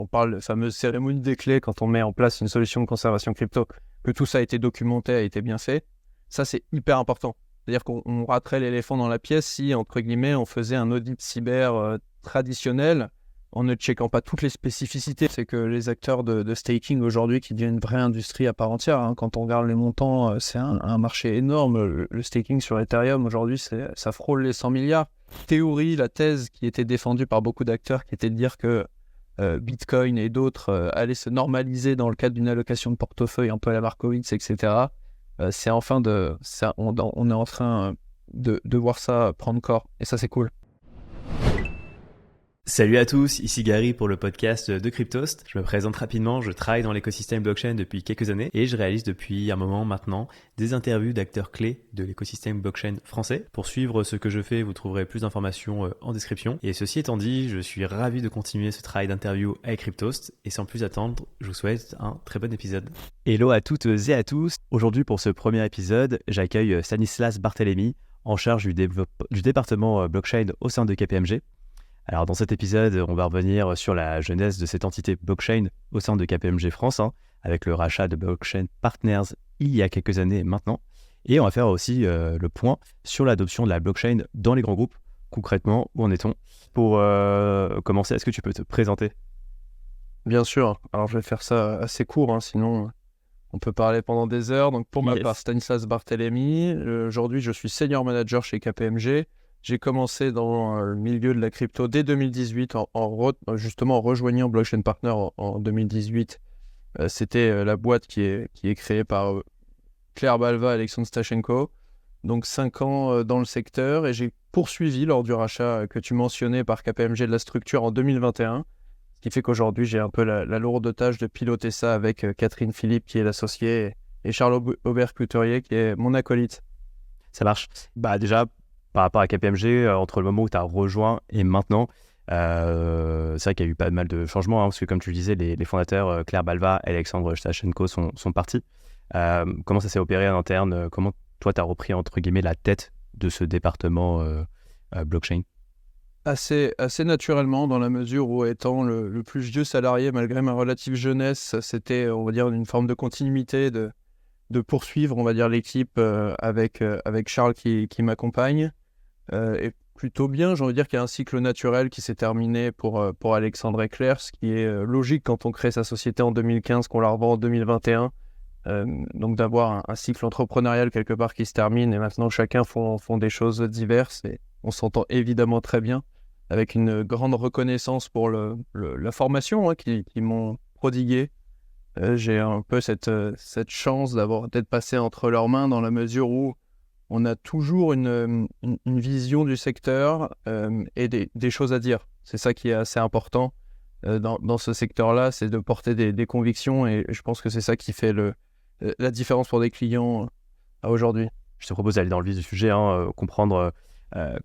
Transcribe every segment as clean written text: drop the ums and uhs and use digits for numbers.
on parle de la fameuse cérémonie des clés quand on met en place une solution de conservation crypto, que tout ça a été documenté, a été bien fait. Ça, c'est hyper important. C'est-à-dire qu'on raterait l'éléphant dans la pièce si, entre guillemets, on faisait un audit cyber traditionnel en ne checkant pas toutes les spécificités. C'est que les acteurs de staking aujourd'hui qui deviennent une vraie industrie à part entière. Quand on regarde les montants, c'est un marché énorme. Le staking sur Ethereum aujourd'hui, ça frôle les 100 milliards. Théorie, la thèse qui était défendue par beaucoup d'acteurs, qui était de dire que Bitcoin et d'autres allaient se normaliser dans le cadre d'une allocation de portefeuille un peu à la Markowitz, etc. C'est enfin on est en train de voir ça prendre corps. Et ça, c'est cool. Salut à tous, ici Gary pour le podcast de Cryptost. Je me présente rapidement, je travaille dans l'écosystème blockchain depuis quelques années et je réalise depuis un moment maintenant des interviews d'acteurs clés de l'écosystème blockchain français. Pour suivre ce que je fais, vous trouverez plus d'informations en description. Et ceci étant dit, je suis ravi de continuer ce travail d'interview avec Cryptost et sans plus attendre, je vous souhaite un très bon épisode. Hello à toutes et à tous. Aujourd'hui pour ce premier épisode, j'accueille Stanislas Barthélémy en charge du département blockchain au sein de KPMG. Alors dans cet épisode, on va revenir sur la genèse de cette entité blockchain au sein de KPMG France, avec le rachat de Blockchain Partners il y a quelques années maintenant. Et on va faire aussi le point sur l'adoption de la blockchain dans les grands groupes. Concrètement, où en est-on? Pour commencer, est-ce que tu peux te présenter? Bien sûr. Alors je vais faire ça assez court, sinon on peut parler pendant des heures. Donc pour ma part, Stanislas Barthélémy. Aujourd'hui, je suis senior manager chez KPMG. J'ai commencé dans le milieu de la crypto dès 2018, justement en rejoignant Blockchain Partner en 2018. C'était la boîte qui est créée par Claire Balva et Alexandre Stachenko. Donc 5 ans dans le secteur, et j'ai poursuivi lors du rachat que tu mentionnais par KPMG de la structure en 2021. Ce qui fait qu'aujourd'hui, j'ai un peu la lourde tâche de piloter ça avec Catherine Philippe, qui est l'associée, et Charles Aubert-Couturier, qui est mon acolyte. Ça marche. Déjà, par rapport à KPMG, entre le moment où tu as rejoint et maintenant, c'est vrai qu'il y a eu pas mal de changements, parce que comme tu le disais, les fondateurs Claire Balva et Alexandre Stachenko sont partis. Comment ça s'est opéré en interne? Comment toi, tu as repris, entre guillemets, la tête de ce département blockchain? Assez naturellement, dans la mesure où, étant le plus vieux salarié, malgré ma relative jeunesse, c'était, on va dire, une forme de continuité, de poursuivre, on va dire, l'équipe avec Charles qui m'accompagne. Et plutôt bien, j'ai envie de dire qu'il y a un cycle naturel qui s'est terminé pour Alexandre et Claire, ce qui est logique quand on crée sa société en 2015, qu'on la revend en 2021. Donc d'avoir un cycle entrepreneurial quelque part qui se termine, et maintenant chacun font des choses diverses, et on s'entend évidemment très bien, avec une grande reconnaissance pour la formation qu'ils m'ont prodiguée. J'ai un peu cette chance d'être passé entre leurs mains, dans la mesure où on a toujours une vision du secteur et des choses à dire. C'est ça qui est assez important dans ce secteur-là, c'est de porter des convictions, et je pense que c'est ça qui fait la différence pour des clients à aujourd'hui. Je te propose d'aller dans le vif du sujet, comprendre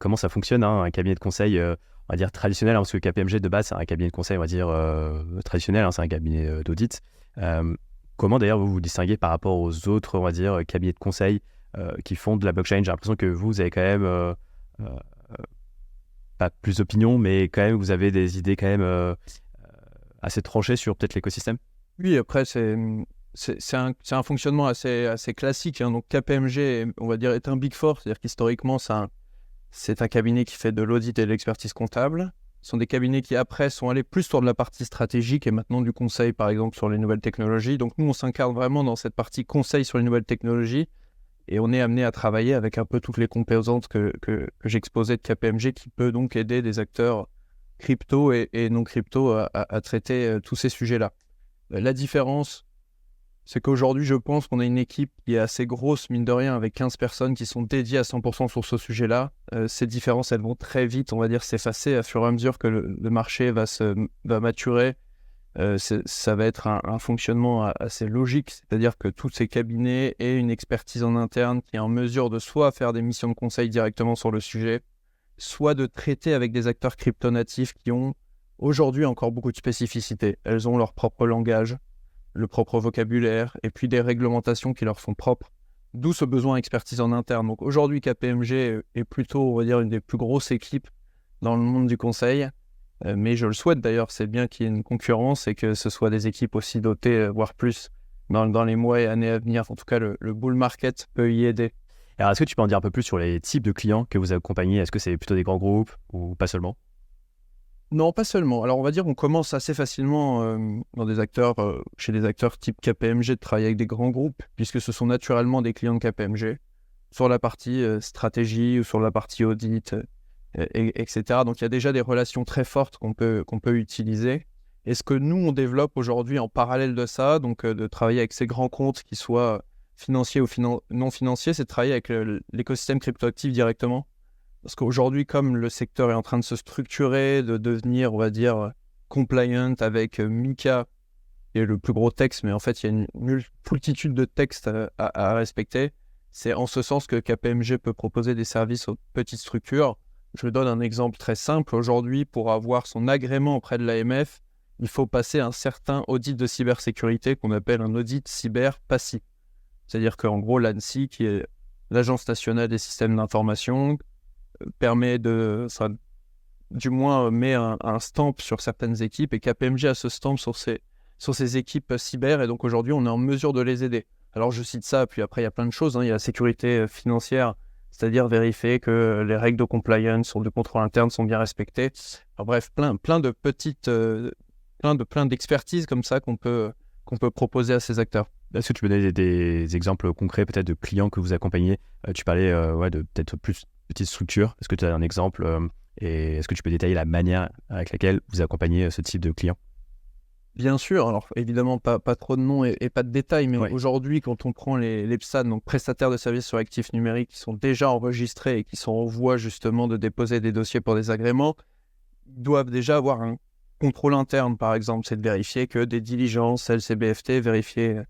comment ça fonctionne, un cabinet de conseil, on va dire traditionnel, parce que KPMG de base, c'est un cabinet de conseil, on va dire traditionnel, c'est un cabinet d'audit. Comment d'ailleurs vous vous distinguez par rapport aux autres, on va dire, cabinets de conseil qui font de la blockchain? J'ai l'impression que vous avez quand même pas plus d'opinion, mais quand même vous avez des idées quand même assez tranchées sur peut-être l'écosystème. Oui, après c'est un fonctionnement assez classique. Donc KPMG, on va dire, est un Big Four, c'est-à-dire qu'historiquement c'est un cabinet qui fait de l'audit et de l'expertise comptable. Ce sont des cabinets qui après sont allés plus sur de la partie stratégique et maintenant du conseil, par exemple, sur les nouvelles technologies. Donc nous, on s'incarne vraiment dans cette partie conseil sur les nouvelles technologies, et on est amené à travailler avec un peu toutes les composantes que j'exposais de KPMG, qui peut donc aider des acteurs crypto et non crypto à traiter tous ces sujets-là. La différence, c'est qu'aujourd'hui, je pense qu'on a une équipe qui est assez grosse, mine de rien, avec 15 personnes qui sont dédiées à 100% sur ce sujet-là. Ces différences, elles vont très vite, on va dire, s'effacer à fur et à mesure que le marché va maturer. Ça va être un fonctionnement assez logique, c'est-à-dire que tous ces cabinets aient une expertise en interne qui est en mesure de soit faire des missions de conseil directement sur le sujet, soit de traiter avec des acteurs crypto-natifs qui ont aujourd'hui encore beaucoup de spécificités. Elles ont leur propre langage, le propre vocabulaire, et puis des réglementations qui leur sont propres, d'où ce besoin d'expertise en interne. Donc aujourd'hui, KPMG est plutôt, on va dire, une des plus grosses équipes dans le monde du conseil, Mais je le souhaite d'ailleurs, c'est bien qu'il y ait une concurrence et que ce soit des équipes aussi dotées, voire plus, dans les mois et années à venir. En tout cas, le bull market peut y aider. Alors, est-ce que tu peux en dire un peu plus sur les types de clients que vous accompagnez? Est-ce que c'est plutôt des grands groupes ou pas seulement? Non, pas seulement. Alors, on va dire qu'on commence assez facilement chez des acteurs type KPMG de travailler avec des grands groupes, puisque ce sont naturellement des clients de KPMG, sur la partie stratégie ou sur la partie audit, etc. Donc, il y a déjà des relations très fortes qu'on peut utiliser. Et ce que nous, on développe aujourd'hui en parallèle de ça, donc de travailler avec ces grands comptes qui soient financiers ou non financiers, c'est de travailler avec l'écosystème cryptoactif directement. Parce qu'aujourd'hui, comme le secteur est en train de se structurer, de devenir, on va dire, compliant avec MiCA, qui est le plus gros texte, mais en fait, il y a une multitude de textes à respecter. C'est en ce sens que KPMG peut proposer des services aux petites structures. Je donne un exemple très simple. Aujourd'hui, pour avoir son agrément auprès de l'AMF, il faut passer un certain audit de cybersécurité qu'on appelle un audit cyber PASI. C'est-à-dire qu'en gros, l'ANSSI, qui est l'Agence nationale des systèmes d'information, permet du moins met un stamp sur certaines équipes, et KPMG a ce stamp sur ces équipes cyber, et donc aujourd'hui on est en mesure de les aider. Alors je cite ça, puis après il y a plein de choses, il y a la sécurité financière, c'est-à-dire vérifier que les règles de compliance ou de contrôle interne sont bien respectées. Alors, bref, plein de petites, plein d'expertises comme ça qu'on peut proposer à ces acteurs. Est-ce que tu peux donner des exemples concrets peut-être de clients que vous accompagnez? Tu parlais de peut-être plus petites structures. Est-ce que tu as un exemple et est-ce que tu peux détailler la manière avec laquelle vous accompagnez ce type de clients? Bien sûr, alors évidemment pas trop de noms et pas de détails, mais aujourd'hui quand on prend les PSAN, donc prestataires de services sur actifs numériques, qui sont déjà enregistrés et qui sont en voie justement de déposer des dossiers pour des agréments, ils doivent déjà avoir un contrôle interne, par exemple, c'est de vérifier que des diligences, LCBFT, vérifier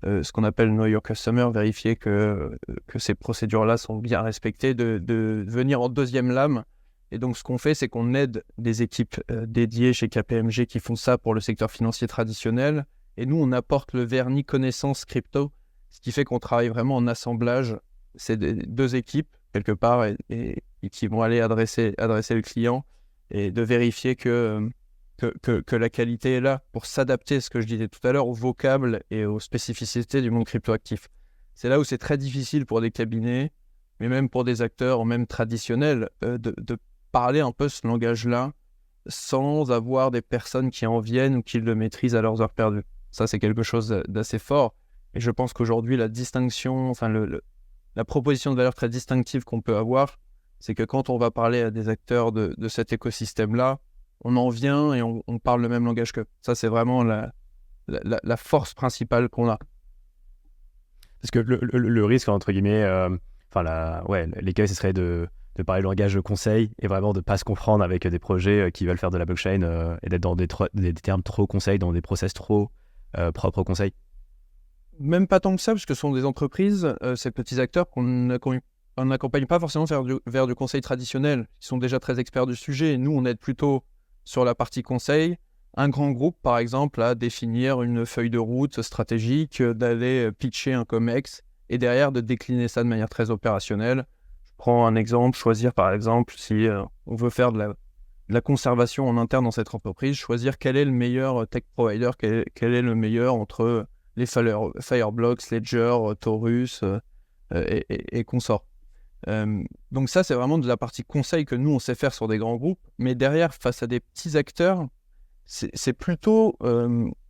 ce qu'on appelle Know Your Customer, vérifier que ces procédures-là sont bien respectées, de venir en deuxième lame. Et donc, ce qu'on fait, c'est qu'on aide des équipes dédiées chez KPMG qui font ça pour le secteur financier traditionnel. Et nous, on apporte le vernis connaissance crypto, ce qui fait qu'on travaille vraiment en assemblage. C'est deux équipes, quelque part, et qui vont aller adresser le client et de vérifier que la qualité est là pour s'adapter, ce que je disais tout à l'heure, aux vocables et aux spécificités du monde cryptoactif. C'est là où c'est très difficile pour des cabinets, mais même pour des acteurs même traditionnels, de parler un peu ce langage-là sans avoir des personnes qui en viennent ou qui le maîtrisent à leurs heures perdues. Ça, c'est quelque chose d'assez fort. Et je pense qu'aujourd'hui, la distinction, la proposition de valeur très distinctive qu'on peut avoir, c'est que quand on va parler à des acteurs de cet écosystème-là, on en vient et on parle le même langage qu'eux. Ça, c'est vraiment la force principale qu'on a. Parce que le risque, entre guillemets, l'écueil, ce serait de parler le langage de conseil et vraiment de ne pas se comprendre avec des projets qui veulent faire de la blockchain et d'être dans des termes trop conseils, dans des process trop propres au conseil. Même pas tant que ça, parce que ce sont des entreprises, ces petits acteurs qu'on n'accompagne pas forcément vers du conseil traditionnel. Ils sont déjà très experts du sujet. Nous, on aide plutôt sur la partie conseil, un grand groupe, par exemple, à définir une feuille de route stratégique, d'aller pitcher un COMEX et derrière de décliner ça de manière très opérationnelle. Je prends un exemple, choisir par exemple, si on veut faire de la conservation en interne dans cette entreprise, choisir quel est le meilleur tech provider, quel est le meilleur entre les Fireblocks, Ledger, Taurus et consorts. Donc ça, c'est vraiment de la partie conseil que nous, on sait faire sur des grands groupes. Mais derrière, face à des petits acteurs, c'est plutôt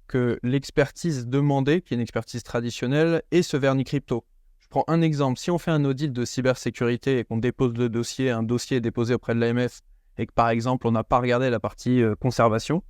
que l'expertise demandée, qui est une expertise traditionnelle, et ce vernis crypto. Je prends un exemple. Si on fait un audit de cybersécurité et qu'on dépose le dossier, un dossier est déposé auprès de l'AMF, et que par exemple, on n'a pas regardé la partie conservation,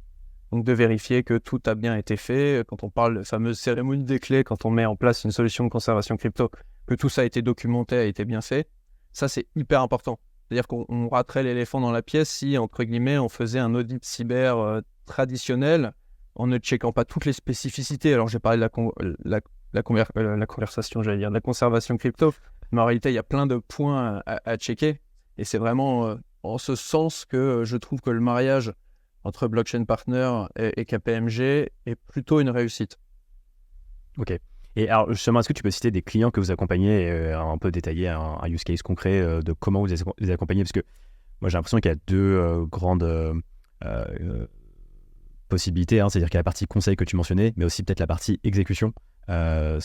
donc de vérifier que tout a bien été fait, quand on parle de fameuse cérémonie des clés, quand on met en place une solution de conservation crypto, que tout ça a été documenté, a été bien fait. Ça, c'est hyper important. C'est-à-dire qu'on raterait l'éléphant dans la pièce si, entre guillemets, on faisait un audit cyber traditionnel en ne checkant pas toutes les spécificités. Alors, j'ai parlé de la conversation, j'allais dire, de la conservation crypto, mais en réalité, il y a plein de points à checker. Et c'est vraiment en ce sens que je trouve que le mariage entre Blockchain Partner et KPMG est plutôt une réussite. Ok. Et alors, justement, est-ce que tu peux citer des clients que vous accompagnez et un peu détailler un use case concret de comment vous les accompagnez? Parce que moi, j'ai l'impression qu'il y a deux grandes possibilités, hein, c'est-à-dire qu'il y a la partie conseil que tu mentionnais, mais aussi peut-être la partie exécution. Par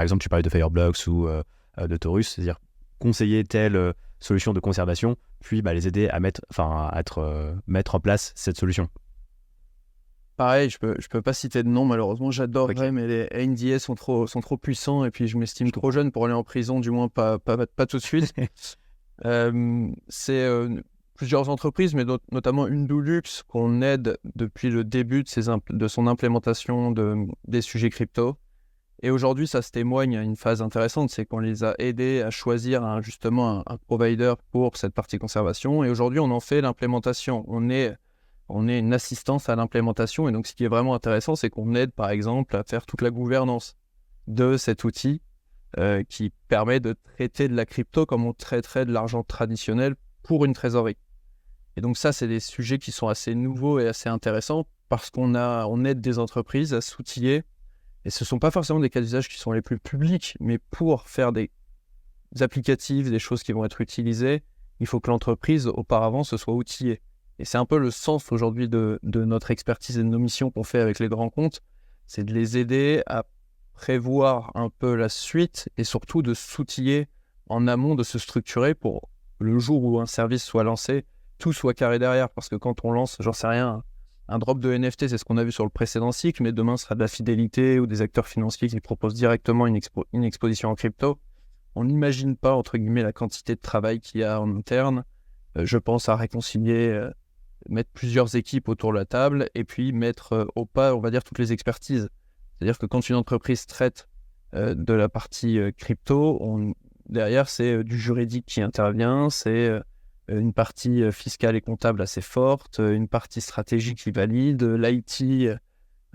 exemple, tu parlais de Fireblocks ou de Taurus, c'est-à-dire conseiller telle solution de conservation, puis les aider à mettre en place cette solution. Pareil, je peux pas citer de nom malheureusement, j'adorerais, Ok. mais les NDA sont trop puissants et puis je m'estime trop jeune pour aller en prison, du moins pas tout de suite. C'est plusieurs entreprises, mais notamment une Dulux qu'on aide depuis le début de son implémentation des sujets crypto. Et aujourd'hui, ça se témoigne à une phase intéressante, c'est qu'on les a aidés à choisir justement un provider pour cette partie conservation. Et aujourd'hui, on en fait l'implémentation. On est une assistance à l'implémentation. Et donc, ce qui est vraiment intéressant, c'est qu'on aide, par exemple, à faire toute la gouvernance de cet outil qui permet de traiter de la crypto comme on traiterait de l'argent traditionnel pour une trésorerie. Et donc ça, c'est des sujets qui sont assez nouveaux et assez intéressants parce on aide des entreprises à s'outiller. Et ce ne sont pas forcément des cas d'usage qui sont les plus publics, mais pour faire des applicatifs, des choses qui vont être utilisées, il faut que l'entreprise, auparavant, se soit outillée. Et c'est un peu le sens aujourd'hui de notre expertise et de nos missions qu'on fait avec les grands comptes, c'est de les aider à prévoir un peu la suite et surtout de s'outiller en amont, de se structurer pour le jour où un service soit lancé, tout soit carré derrière. Parce que quand on lance, j'en sais rien, un drop de NFT, c'est ce qu'on a vu sur le précédent cycle, mais demain ce sera de la fidélité ou des acteurs financiers qui proposent directement une exposition en crypto. On n'imagine pas, entre guillemets, la quantité de travail qu'il y a en interne. Je pense à réconcilier, mettre plusieurs équipes autour de la table et puis mettre au pas, on va dire, toutes les expertises. C'est-à-dire que quand une entreprise traite de la partie crypto, derrière, c'est du juridique qui intervient, c'est une partie fiscale et comptable assez forte, une partie stratégique qui valide, l'IT,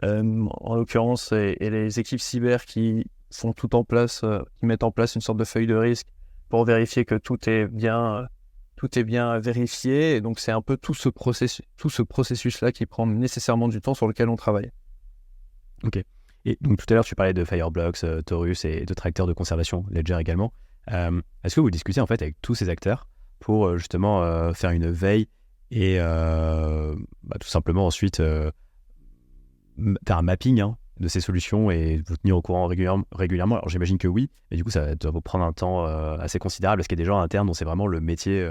en l'occurrence, et les équipes cyber qui font tout en place, qui mettent en place une sorte de feuille de risque pour vérifier que tout est bien vérifié. Et donc, c'est un peu tout ce processus-là qui prend nécessairement du temps sur lequel on travaille. Ok. Et donc tout à l'heure, tu parlais de Fireblocks, Taurus et d'autres acteurs de conservation, Ledger également. Est-ce que vous discutez en fait avec tous ces acteurs pour justement faire une veille et tout simplement ensuite faire un mapping de ces solutions et vous tenir au courant régulièrement? Alors j'imagine que oui, mais du coup ça doit vous prendre un temps assez considérable. Est-ce qu'il y a des gens internes dont c'est vraiment le métier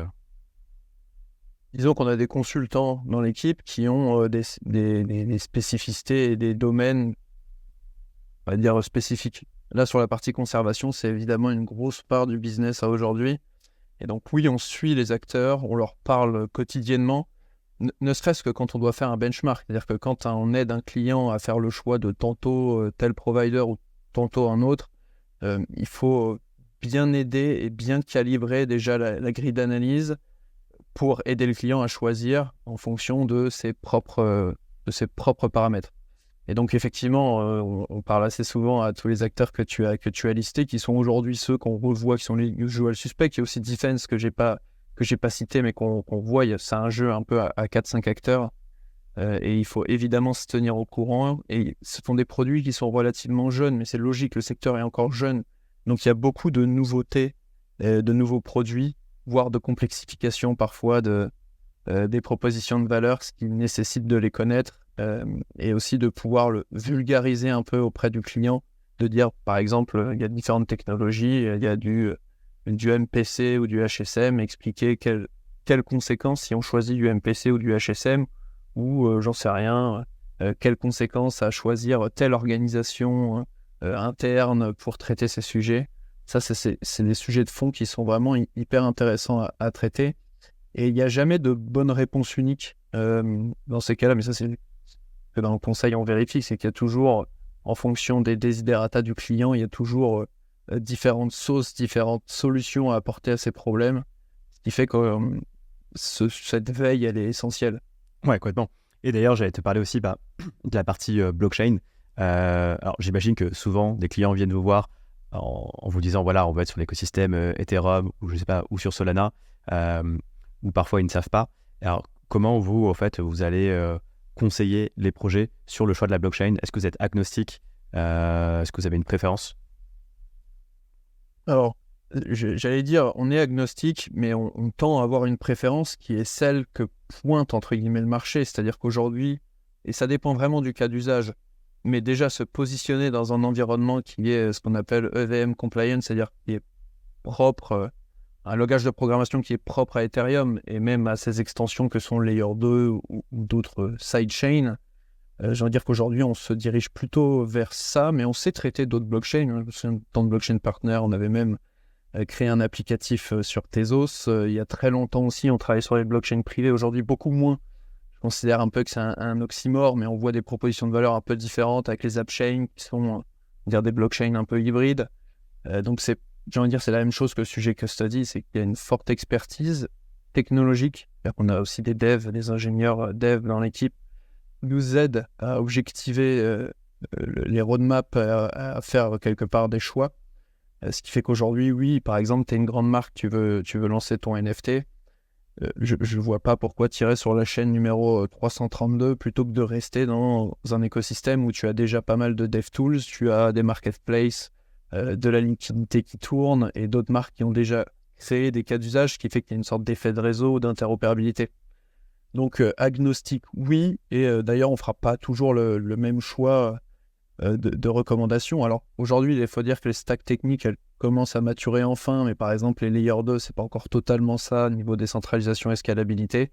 Disons qu'on a des consultants dans l'équipe qui ont des spécificités et des domaines, on va dire, spécifiques. Là, sur la partie conservation, c'est évidemment une grosse part du business à aujourd'hui. Et donc oui, on suit les acteurs, on leur parle quotidiennement, ne serait-ce que quand on doit faire un benchmark. C'est-à-dire que quand on aide un client à faire le choix de tantôt tel provider ou tantôt un autre, il faut bien aider et bien calibrer déjà la grille d'analyse pour aider le client à choisir en fonction de ses propres paramètres. Et donc effectivement, on parle assez souvent à tous les acteurs que tu as listés, qui sont aujourd'hui ceux qu'on revoit, qui sont les usual suspects. Il y a aussi Defense que j'ai pas cité, mais qu'on voit. C'est un jeu un peu à 4-5 acteurs. Et il faut évidemment se tenir au courant. Et ce sont des produits qui sont relativement jeunes, mais c'est logique, le secteur est encore jeune. Donc il y a beaucoup de nouveautés, de nouveaux produits, voire de complexification parfois des propositions de valeur, ce qui nécessite de les connaître et aussi de pouvoir le vulgariser un peu auprès du client, de dire par exemple, il y a différentes technologies, il y a du MPC ou du HSM, expliquer quelles conséquences si on choisit du MPC ou du HSM, ou j'en sais rien, quelles conséquences à choisir telle organisation interne pour traiter ces sujets. Ça, c'est des sujets de fond qui sont vraiment hyper intéressants à traiter. Et il n'y a jamais de bonne réponse unique dans ces cas-là, mais ça, c'est que dans le conseil, on vérifie, c'est qu'il y a toujours, en fonction des desiderata du client, il y a toujours différentes sauces, différentes solutions à apporter à ces problèmes, ce qui fait que cette veille, elle est essentielle. Ouais, complètement. Et d'ailleurs, j'allais te parler aussi de la partie blockchain. Alors, j'imagine que souvent, des clients viennent vous voir en vous disant, voilà, on va être sur l'écosystème Ethereum ou je sais pas, ou sur Solana, ou parfois ils ne savent pas. Alors, comment vous, en fait, vous allez conseiller les projets sur le choix de la blockchain? Est-ce que vous êtes agnostique? Est-ce que vous avez une préférence? Alors, J'allais dire, on est agnostique, mais on tend à avoir une préférence qui est celle que pointe, entre guillemets, le marché. C'est-à-dire qu'aujourd'hui, et ça dépend vraiment du cas d'usage, mais déjà se positionner dans un environnement qui est ce qu'on appelle EVM compliant, c'est-à-dire qui est propre, un langage de programmation qui est propre à Ethereum et même à ses extensions que sont Layer 2 ou d'autres sidechains. J'ai envie de dire qu'aujourd'hui, on se dirige plutôt vers ça, mais on sait traiter d'autres blockchains. Hein. Je me souviens, dans le blockchain partner, on avait même créé un applicatif sur Tezos. Il y a très longtemps aussi, on travaille sur les blockchains privées. Aujourd'hui, beaucoup moins. Je considère un peu que c'est un oxymore, mais on voit des propositions de valeur un peu différentes avec les appchains qui sont on va dire, des blockchains un peu hybrides. Donc, j'ai envie de dire c'est la même chose que le sujet custody, c'est qu'il y a une forte expertise technologique. C'est-à-dire qu'on a aussi des devs, des ingénieurs devs dans l'équipe qui nous aident à objectiver les roadmaps, à faire quelque part des choix. Ce qui fait qu'aujourd'hui, oui, par exemple, tu es une grande marque, tu veux lancer ton NFT. Je ne vois pas pourquoi tirer sur la chaîne numéro 332 plutôt que de rester dans un écosystème où tu as déjà pas mal de DevTools, tu as des marketplaces, de la liquidité qui tourne et d'autres marques qui ont déjà créé des cas d'usage, ce qui fait qu'il y a une sorte d'effet de réseau, d'interopérabilité. Donc agnostique, oui, et d'ailleurs on ne fera pas toujours le même choix de recommandations. Alors aujourd'hui, il faut dire que les stacks techniques, elles commencent à maturer enfin, mais par exemple les Layer 2, c'est pas encore totalement ça, niveau décentralisation et scalabilité.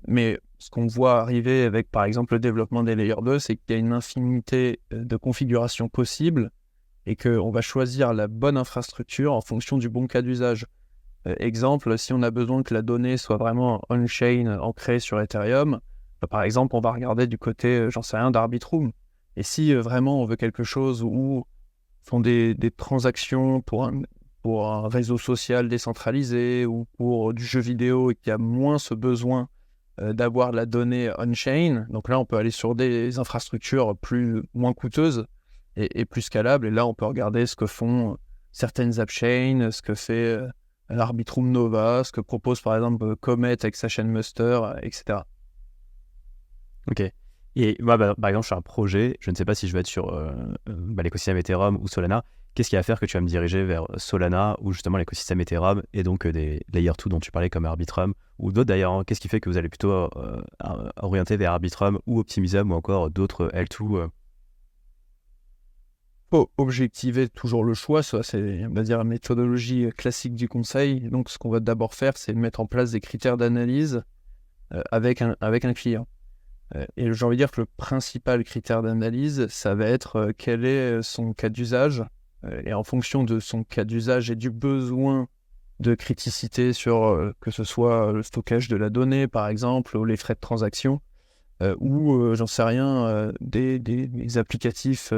Mais ce qu'on voit arriver avec par exemple le développement des Layer 2, c'est qu'il y a une infinité de configurations possibles et qu'on va choisir la bonne infrastructure en fonction du bon cas d'usage. Exemple, si on a besoin que la donnée soit vraiment on-chain, ancrée sur Ethereum, par exemple, on va regarder du côté, j'en sais rien, d'Arbitrum. Et si vraiment on veut quelque chose où font des transactions pour un réseau social décentralisé ou pour du jeu vidéo et qu'il y a moins ce besoin d'avoir la donnée on-chain, donc là on peut aller sur des infrastructures moins coûteuses et plus scalables. Et là on peut regarder ce que font certaines appchains, ce que fait l'Arbitrum Nova, ce que propose par exemple Comet avec sa chaîne Muster, etc. Ok. Et moi, par exemple, je suis un projet, je ne sais pas si je vais être sur l'écosystème Ethereum ou Solana. Qu'est-ce qui va faire que tu vas me diriger vers Solana ou justement l'écosystème Ethereum et donc des Layer 2 dont tu parlais comme Arbitrum ou d'autres d'ailleurs, hein. Qu'est-ce qui fait que vous allez plutôt orienter vers Arbitrum ou Optimism ou encore d'autres L2 Faut objectiver toujours le choix, ça c'est on va dire la méthodologie classique du conseil. Donc ce qu'on va d'abord faire, c'est mettre en place des critères d'analyse avec un client. Et j'ai envie de dire que le principal critère d'analyse, ça va être quel est son cas d'usage. Et en fonction de son cas d'usage et du besoin de criticité sur que ce soit le stockage de la donnée, par exemple, ou les frais de transaction, ou j'en sais rien, des applicatifs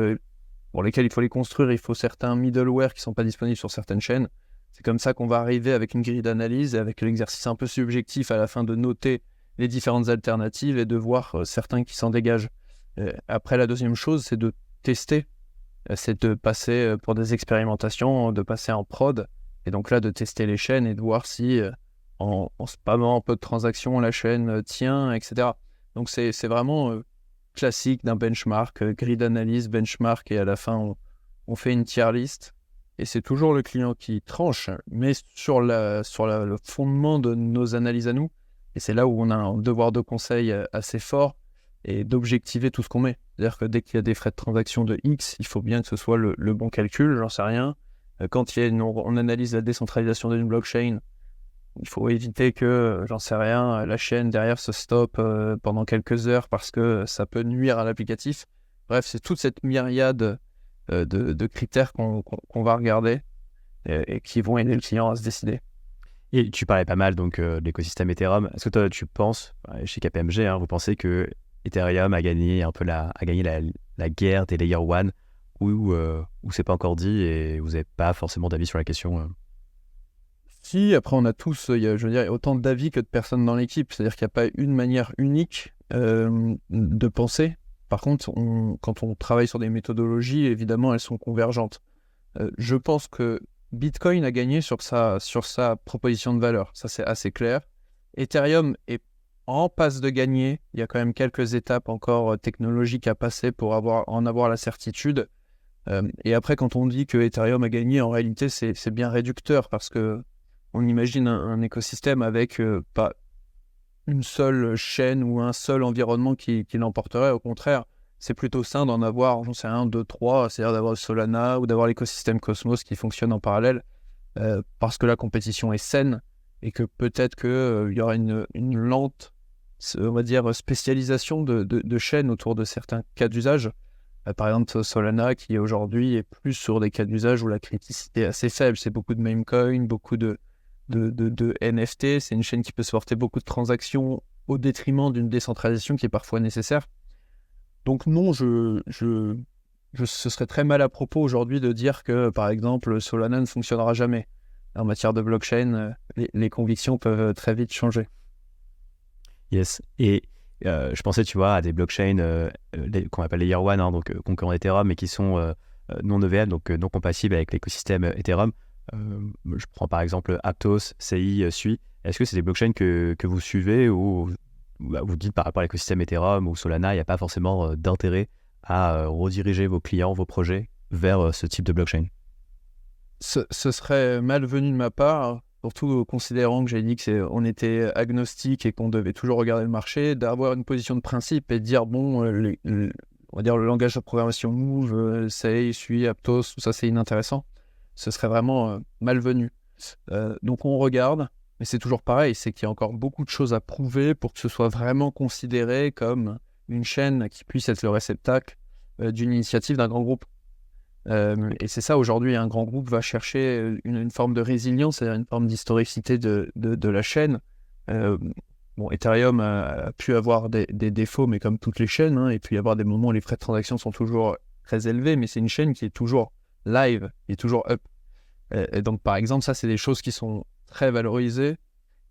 pour lesquels il faut les construire, il faut certains middleware qui ne sont pas disponibles sur certaines chaînes. C'est comme ça qu'on va arriver avec une grille d'analyse et avec l'exercice un peu subjectif à la fin de noter les différentes alternatives et de voir certains qui s'en dégagent. Après, la deuxième chose, c'est de tester, c'est de passer pour des expérimentations, de passer en prod, et donc là, de tester les chaînes et de voir si, en spammant un peu de transactions, la chaîne tient, etc. Donc, c'est vraiment classique d'un benchmark, grille d'analyse, benchmark, et à la fin, on fait une tier list. Et c'est toujours le client qui tranche, mais sur le fondement de nos analyses à nous. Et c'est là où on a un devoir de conseil assez fort et d'objectiver tout ce qu'on met. C'est-à-dire que dès qu'il y a des frais de transaction de X, il faut bien que ce soit le bon calcul, j'en sais rien. Quand on analyse la décentralisation d'une blockchain, il faut éviter que, j'en sais rien, la chaîne derrière se stoppe pendant quelques heures parce que ça peut nuire à l'applicatif. Bref, c'est toute cette myriade de critères qu'on va regarder et qui vont aider le client à se décider. Et tu parlais pas mal donc de l'écosystème Ethereum. Est-ce que toi, tu penses, chez KPMG, hein, vous pensez que Ethereum a gagné un peu la guerre des Layer 1 ou c'est pas encore dit et vous n'avez pas forcément d'avis sur la question Si, après on a tous, je veux dire, il y a autant d'avis que de personnes dans l'équipe. C'est-à-dire qu'il n'y a pas une manière unique de penser. Par contre, quand on travaille sur des méthodologies, évidemment, elles sont convergentes. Je pense que Bitcoin a gagné sur sa proposition de valeur. Ça, c'est assez clair. Ethereum est en passe de gagner. Il y a quand même quelques étapes encore technologiques à passer pour en avoir la certitude. Et après, quand on dit que Ethereum a gagné, en réalité, c'est bien réducteur parce que on imagine un écosystème avec pas une seule chaîne ou un seul environnement qui l'emporterait. Au contraire, c'est plutôt sain d'en avoir, j'en sais un, deux, trois, c'est-à-dire d'avoir Solana ou d'avoir l'écosystème Cosmos qui fonctionne en parallèle, parce que la compétition est saine et que peut-être qu'il y aura une lente, on va dire, spécialisation de chaînes autour de certains cas d'usage. Par exemple, Solana qui aujourd'hui est plus sur des cas d'usage où la criticité est assez faible. C'est beaucoup de meme coins, beaucoup de NFT. C'est une chaîne qui peut supporter beaucoup de transactions au détriment d'une décentralisation qui est parfois nécessaire. Donc non, ce serait très mal à propos aujourd'hui de dire que, par exemple, Solana ne fonctionnera jamais. En matière de blockchain, les convictions peuvent très vite changer. Yes. Et je pensais, tu vois, à des blockchains qu'on appelle Layer 1, donc concurrents d'Ethereum, mais qui sont non EVM, donc non compatibles avec l'écosystème Ethereum. Je prends par exemple Aptos, CI, Sui. Est-ce que c'est des blockchains que vous suivez ou vous dites par rapport à l'écosystème Ethereum ou Solana, il n'y a pas forcément d'intérêt à rediriger vos clients, vos projets vers ce type de blockchain? Ce serait malvenu de ma part, surtout considérant que j'ai dit qu'on était agnostique et qu'on devait toujours regarder le marché, d'avoir une position de principe et de dire, bon, on va dire le langage de programmation Move, CI, Sui, Aptos, tout ça c'est inintéressant. Ce serait vraiment malvenu. Donc on regarde, mais c'est toujours pareil, c'est qu'il y a encore beaucoup de choses à prouver pour que ce soit vraiment considéré comme une chaîne qui puisse être le réceptacle d'une initiative d'un grand groupe. Et c'est ça aujourd'hui, un grand groupe va chercher une forme de résilience, c'est-à-dire une forme d'historicité de la chaîne. Bon, Ethereum a pu avoir des défauts, mais comme toutes les chaînes, hein, et puis avoir des moments où les frais de transaction sont toujours très élevés, mais c'est une chaîne qui est toujours live, qui est toujours up. Et donc, par exemple, ça, c'est des choses qui sont très valorisées.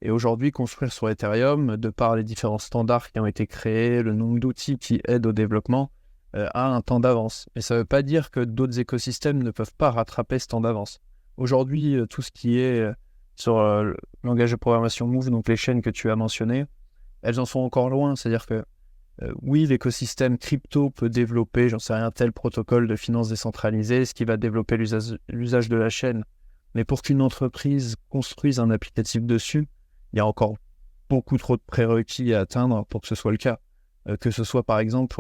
Et aujourd'hui, construire sur Ethereum, de par les différents standards qui ont été créés, le nombre d'outils qui aident au développement, a un temps d'avance. Et ça ne veut pas dire que d'autres écosystèmes ne peuvent pas rattraper ce temps d'avance. Aujourd'hui, tout ce qui est sur le langage de programmation Move, donc les chaînes que tu as mentionnées, elles en sont encore loin. C'est-à-dire que oui, l'écosystème crypto peut développer, j'en sais rien, tel protocole de finance décentralisée, ce qui va développer l'usage de la chaîne. Mais pour qu'une entreprise construise un applicatif dessus, il y a encore beaucoup trop de prérequis à atteindre pour que ce soit le cas. Que ce soit par exemple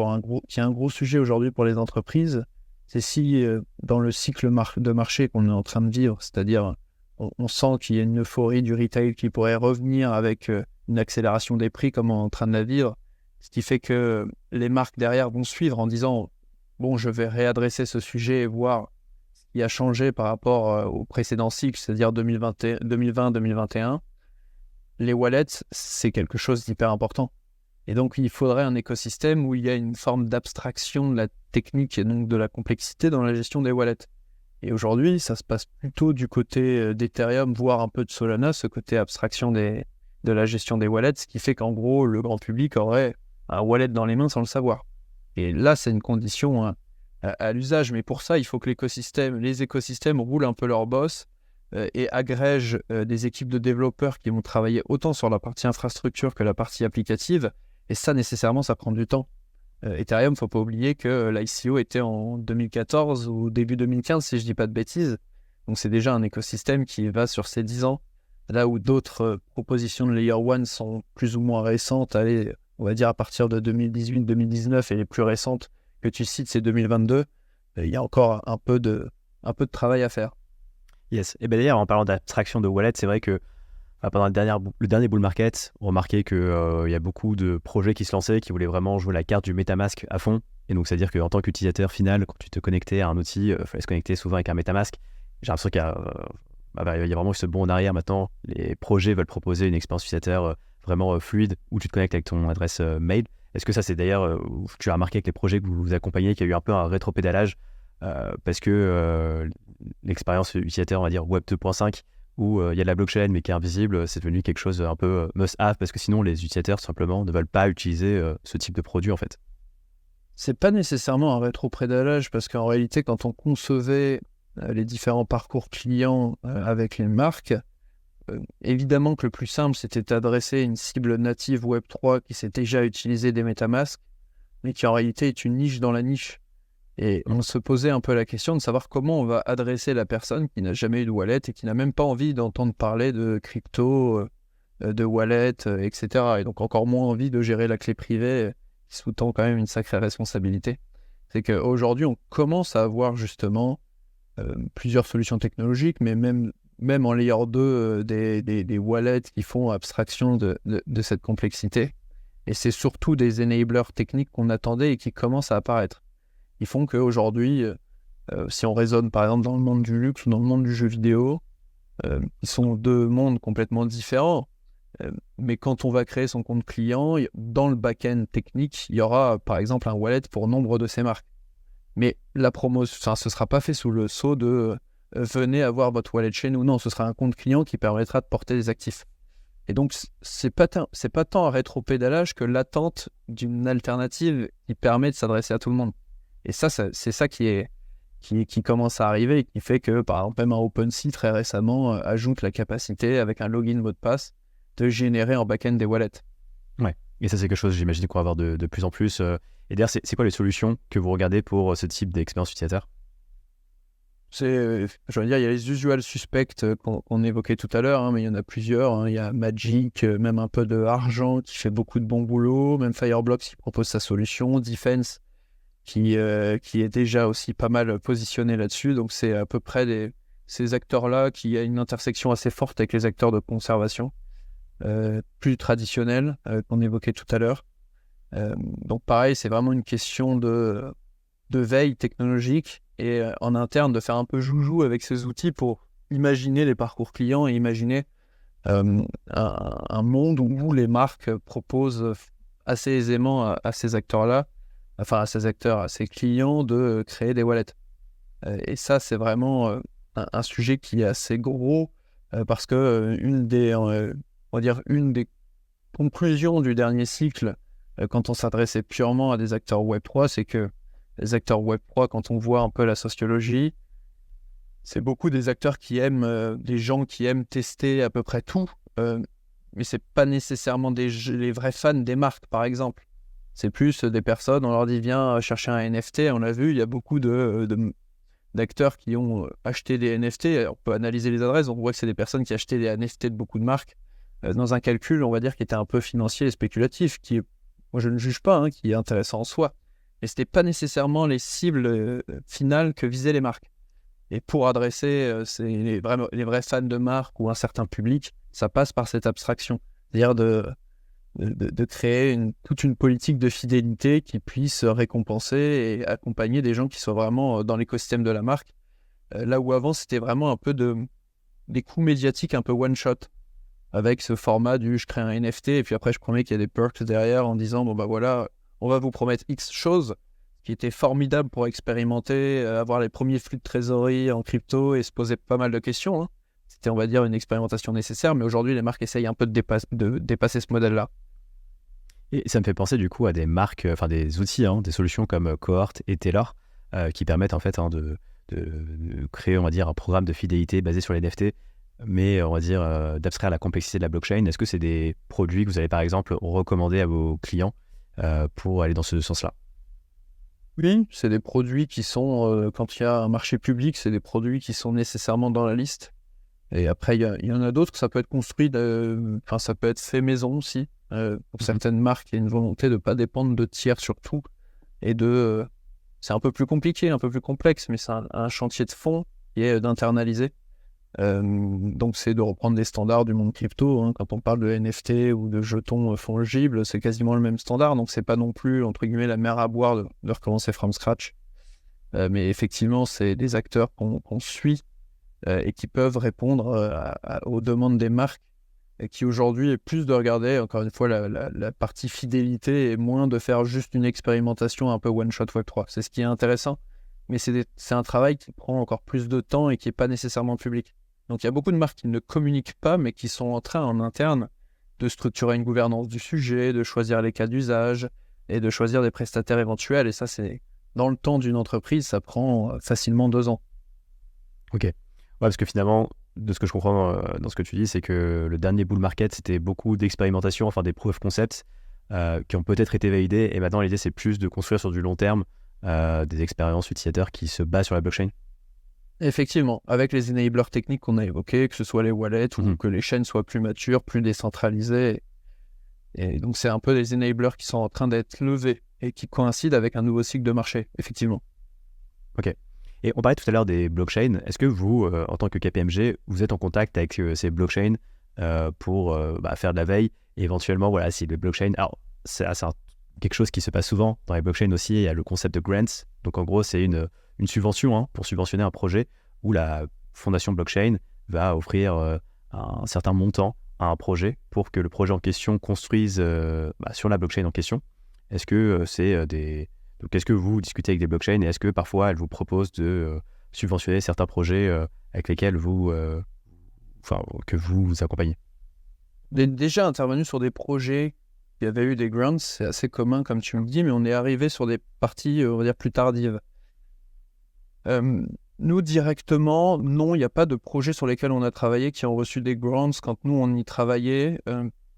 qui est un gros sujet aujourd'hui pour les entreprises, c'est si dans le cycle de marché qu'on est en train de vivre, c'est-à-dire on sent qu'il y a une euphorie du retail qui pourrait revenir avec une accélération des prix comme on est en train de la vivre, ce qui fait que les marques derrière vont suivre en disant bon, je vais réadresser ce sujet et voir ce qui a changé par rapport au précédent cycle, c'est-à-dire 2020-2021. Les wallets, c'est quelque chose d'hyper important. Et donc, il faudrait un écosystème où il y a une forme d'abstraction de la technique et donc de la complexité dans la gestion des wallets. Et aujourd'hui, ça se passe plutôt du côté d'Ethereum, voire un peu de Solana, ce côté abstraction de la gestion des wallets, ce qui fait qu'en gros, le grand public aurait un wallet dans les mains sans le savoir. Et là, c'est une condition à l'usage. Mais pour ça, il faut que les écosystèmes roulent un peu leur boss et agrègent des équipes de développeurs qui vont travailler autant sur la partie infrastructure que la partie applicative. Et ça, nécessairement, ça prend du temps. Ethereum, il ne faut pas oublier que l'ICO était en 2014 ou début 2015, si je ne dis pas de bêtises. Donc, c'est déjà un écosystème qui va sur ses 10 ans. Là où d'autres propositions de Layer 1 sont plus ou moins récentes, allez, on va dire à partir de 2018-2019, et les plus récentes que tu cites, c'est 2022. Il y a encore un peu de travail à faire. Yes. Et bien d'ailleurs, en parlant d'abstraction de wallet, c'est vrai que pendant le dernier bull market, on remarquait qu'il y a beaucoup de projets qui se lançaient, qui voulaient vraiment jouer la carte du MetaMask à fond. Et donc, c'est-à-dire qu'en tant qu'utilisateur final, quand tu te connectais à un outil, il fallait se connecter souvent avec un MetaMask. J'ai l'impression qu'il y a vraiment eu ce bond en arrière maintenant. Les projets veulent proposer une expérience utilisateur vraiment fluide où tu te connectes avec ton adresse mail. Est-ce que ça, c'est d'ailleurs, tu as remarqué avec les projets que vous accompagnez, qu'il y a eu un peu un rétropédalage parce que l'expérience utilisateur, on va dire Web 2.5, où il y a de la blockchain mais qui est invisible, c'est devenu quelque chose un peu must-have parce que sinon les utilisateurs simplement ne veulent pas utiliser ce type de produit en fait. C'est pas nécessairement un rétropédalage parce qu'en réalité, quand on concevait les différents parcours clients avec les marques, évidemment que le plus simple c'était d'adresser une cible native Web3 qui s'est déjà utilisé des MetaMask, mais qui en réalité est une niche dans la niche. Et on se posait un peu la question de savoir comment on va adresser la personne qui n'a jamais eu de wallet et qui n'a même pas envie d'entendre parler de crypto, de wallet, etc. Et donc encore moins envie de gérer la clé privée, qui sous-tend quand même une sacrée responsabilité. C'est qu'aujourd'hui, on commence à avoir justement plusieurs solutions technologiques, mais même en layer 2, des wallets qui font abstraction de cette complexité. Et c'est surtout des enablers techniques qu'on attendait et qui commencent à apparaître. Ils font qu'aujourd'hui, si on raisonne par exemple dans le monde du luxe ou dans le monde du jeu vidéo, ils sont deux mondes complètement différents. Mais quand on va créer son compte client, dans le back-end technique, il y aura par exemple un wallet pour nombre de ces marques. Mais la promotion, ce ne sera pas fait sous le sceau de venez avoir votre wallet chez nous. Non, ce sera un compte client qui permettra de porter des actifs. Et donc, c'est pas tant un rétropédalage que l'attente d'une alternative qui permet de s'adresser à tout le monde. Et ça c'est ça qui commence à arriver et qui fait que, par exemple, même un OpenSea très récemment ajoute la capacité, avec un login mot de passe, de générer en back-end des wallets. Ouais, et ça c'est quelque chose, j'imagine, qu'on va avoir de plus en plus. Et d'ailleurs, c'est quoi les solutions que vous regardez pour ce type d'expérience utilisateur ? Je veux dire, il y a les usual suspects qu'on évoquait tout à l'heure, mais il y en a plusieurs. Hein. Il y a Magic, même un peu de Argent qui fait beaucoup de bon boulot, même Fireblocks qui propose sa solution, Defense qui est déjà aussi pas mal positionné là-dessus. Donc c'est à peu près ces acteurs-là qui a une intersection assez forte avec les acteurs de conservation, plus traditionnels qu'on évoquait tout à l'heure. Donc pareil, c'est vraiment une question de veille technologique et en interne de faire un peu joujou avec ces outils pour imaginer les parcours clients et imaginer un monde où les marques proposent assez aisément à ces acteurs-là, enfin à ces clients, de créer des wallets. Et ça, c'est vraiment un sujet qui est assez gros parce que une des conclusions du dernier cycle, quand on s'adressait purement à des acteurs Web3, c'est que les acteurs Web3, quand on voit un peu la sociologie, c'est beaucoup des acteurs qui aiment, des gens qui aiment tester à peu près tout, mais c'est pas nécessairement les vrais fans des marques, par exemple. C'est plus des personnes, on leur dit viens chercher un NFT, on l'a vu, il y a beaucoup d'acteurs qui ont acheté des NFT, on peut analyser les adresses, on voit que c'est des personnes qui achetaient des NFT de beaucoup de marques, dans un calcul, on va dire, qui était un peu financier et spéculatif, moi je ne juge pas, hein, qui est intéressant en soi. Mais ce n'était pas nécessairement les cibles finales que visaient les marques. Et pour adresser les vrais fans de marque ou un certain public, ça passe par cette abstraction. C'est-à-dire de créer toute une politique de fidélité qui puisse récompenser et accompagner des gens qui soient vraiment dans l'écosystème de la marque. Là où avant, c'était vraiment un peu des coups médiatiques un peu one-shot, avec ce format du je crée un NFT et puis après je promets qu'il y a des perks derrière en disant bon bah voilà, on va vous promettre X choses, qui était formidable pour expérimenter, avoir les premiers flux de trésorerie en crypto et se poser pas mal de questions. Hein. C'était, on va dire, une expérimentation nécessaire, mais aujourd'hui les marques essayent un peu de dépasser ce modèle-là. Et ça me fait penser du coup à des marques, enfin des outils, hein, des solutions comme Cohort et Taylor, qui permettent en fait de créer, on va dire, un programme de fidélité basé sur les NFT, mais on va dire d'abstraire la complexité de la blockchain. Est-ce que c'est des produits que vous allez par exemple recommander à vos clients pour aller dans ce sens-là ? Oui, c'est des produits qui sont, quand il y a un marché public, c'est des produits qui sont nécessairement dans la liste. Et après, il y en a d'autres, ça peut être construit, ça peut être fait maison aussi. Pour certaines marques, il y a une volonté de ne pas dépendre de tiers surtout. Et c'est un peu plus compliqué, un peu plus complexe, mais c'est un chantier de fond qui est d'internaliser. Donc c'est de reprendre des standards du monde crypto, hein. Quand on parle de NFT ou de jetons fongibles, c'est quasiment le même standard, donc c'est pas non plus entre guillemets la mer à boire de recommencer from scratch, mais effectivement c'est des acteurs qu'on suit et qui peuvent répondre aux demandes des marques, et qui aujourd'hui est plus de regarder encore une fois la partie fidélité et moins de faire juste une expérimentation un peu one shot Web3. C'est ce qui est intéressant, mais c'est un travail qui prend encore plus de temps et qui n'est pas nécessairement public. Donc il y a beaucoup de marques qui ne communiquent pas, mais qui sont en train en interne de structurer une gouvernance du sujet, de choisir les cas d'usage et de choisir des prestataires éventuels. Et ça, c'est dans le temps d'une entreprise, ça prend facilement 2 ans. Ok. Ouais, parce que finalement, de ce que je comprends dans ce que tu dis, c'est que le dernier bull market, c'était beaucoup d'expérimentation, enfin des proof of concept qui ont peut-être été validés. Et maintenant, l'idée, c'est plus de construire sur du long terme des expériences utilisateurs qui se basent sur la blockchain? Effectivement, avec les enablers techniques qu'on a évoqués, que ce soit les wallets ou que les chaînes soient plus matures, plus décentralisées. Et donc, c'est un peu des enablers qui sont en train d'être levés et qui coïncident avec un nouveau cycle de marché, effectivement. Ok. Et on parlait tout à l'heure des blockchains. Est-ce que vous, en tant que KPMG, vous êtes en contact avec ces blockchains pour faire de la veille et éventuellement, voilà, si les blockchains... Alors, c'est quelque chose qui se passe souvent dans les blockchains aussi, il y a le concept de grants. Donc, en gros, c'est une subvention pour subventionner un projet où la fondation blockchain va offrir un certain montant à un projet pour que le projet en question construise sur la blockchain en question. Est-ce que Donc, est-ce que vous discutez avec des blockchains et est-ce que parfois elles vous proposent de subventionner certains projets avec lesquels que vous accompagnez? Déjà intervenu sur des projets qui avaient eu des grants, c'est assez commun comme tu me dis, mais on est arrivé sur des parties, on va dire, plus tardives. Nous, directement, non, il n'y a pas de projets sur lesquels on a travaillé qui ont reçu des grants quand nous, on y travaillait,